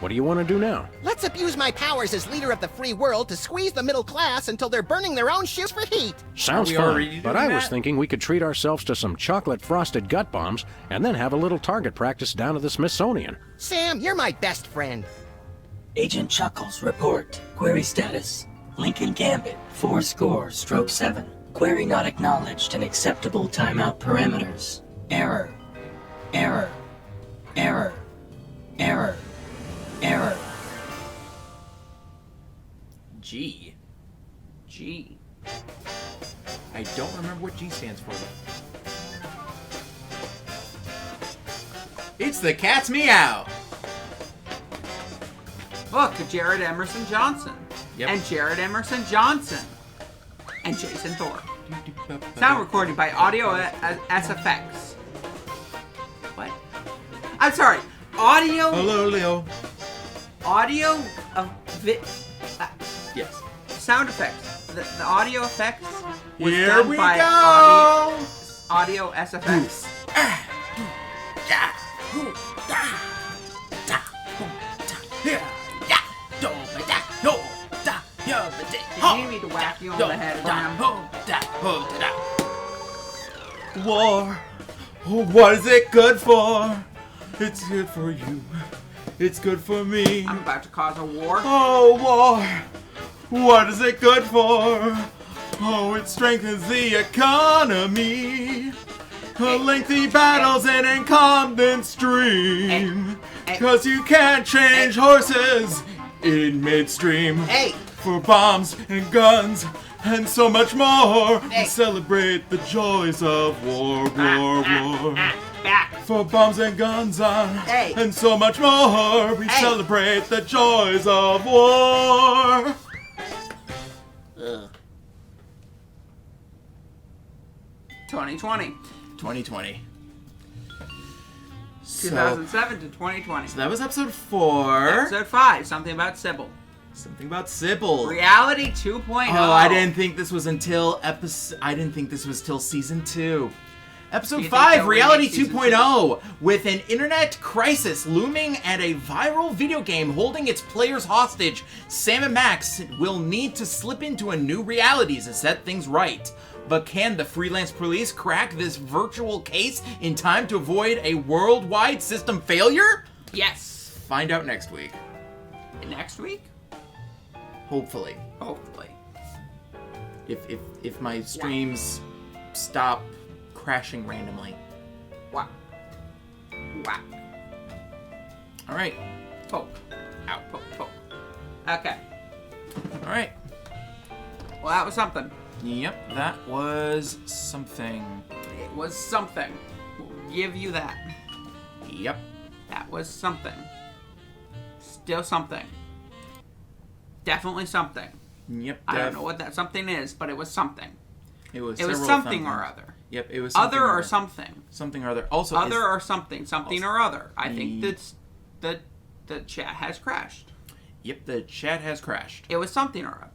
What do you want to do now? Let's abuse my powers as leader of the free world to squeeze the middle class until they're burning their own shoes for heat. Sounds fun, but I was thinking we could treat ourselves to some chocolate-frosted gut bombs and then have a little target practice down at the Smithsonian. Sam, you're my best friend. Agent Chuckles, report. Query status. Lincoln Gambit, 4-7. Query not acknowledged and acceptable timeout parameters. Error. Error. Error. Error. Error. G. G. I don't remember what G stands for. It's the cat's meow. Look, Jared Emerson Johnson. Yep. And Jared Emerson Johnson. And Jason Thorpe. Sound recorded by Audio SFX. What? I'm sorry. Audio. Hello, Leo. Audio of Yes. Sound effects. The audio effects was Here done we by go. Audio SFX. Do you need me to whack you on the head, Graham? War. Oh, what is it good for? It's good for you. It's good for me. I'm about to cause a war. Oh, war. What is it good for? Oh, it strengthens the economy. Lengthy battles and incumbent stream. Cause you can't change horses in midstream. For bombs and guns and so much more. We celebrate the joys of war. For bombs and guns and so much more. We celebrate the joys of war. 2020. 2020. 2007 to 2020. So that was episode 4. Episode 5, something about Sybil. Something about Sybil. Reality 2.0. Oh, I didn't think this was until till season 2. Episode 5, Reality 2.0. With an internet crisis looming and a viral video game holding its players hostage, Sam and Max will need to slip into a new reality to set things right. But can the freelance police crack this virtual case in time to avoid a worldwide system failure? Yes. Find out next week. Next week? Hopefully. Hopefully. If my streams stop crashing randomly. Whack. Whack. All right. Poke. Ow. Poke. Poke. Okay. All right. Well, that was something. Yep, that was something. It was something. We'll give you that. Yep. That was something. Still something. Definitely something. Yep. I don't know what that something is, but it was something. It was something or other. Yep, it was something other or something. Something or other. Also, other or something. Something or other. I think the chat has crashed. Yep, the chat has crashed. It was something or other.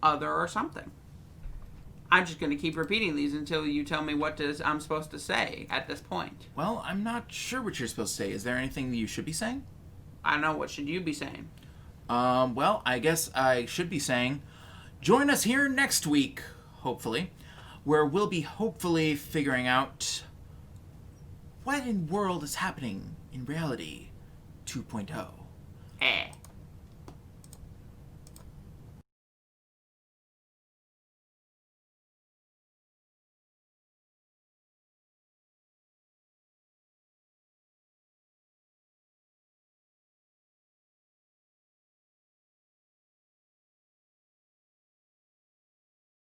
Other or something. I'm just going to keep repeating these until you tell me what I'm supposed to say at this point. Well, I'm not sure what you're supposed to say. Is there anything that you should be saying? I don't know. What should you be saying? Well, I guess I should be saying, join us here next week, hopefully, where we'll be hopefully figuring out what in world is happening in reality 2.0.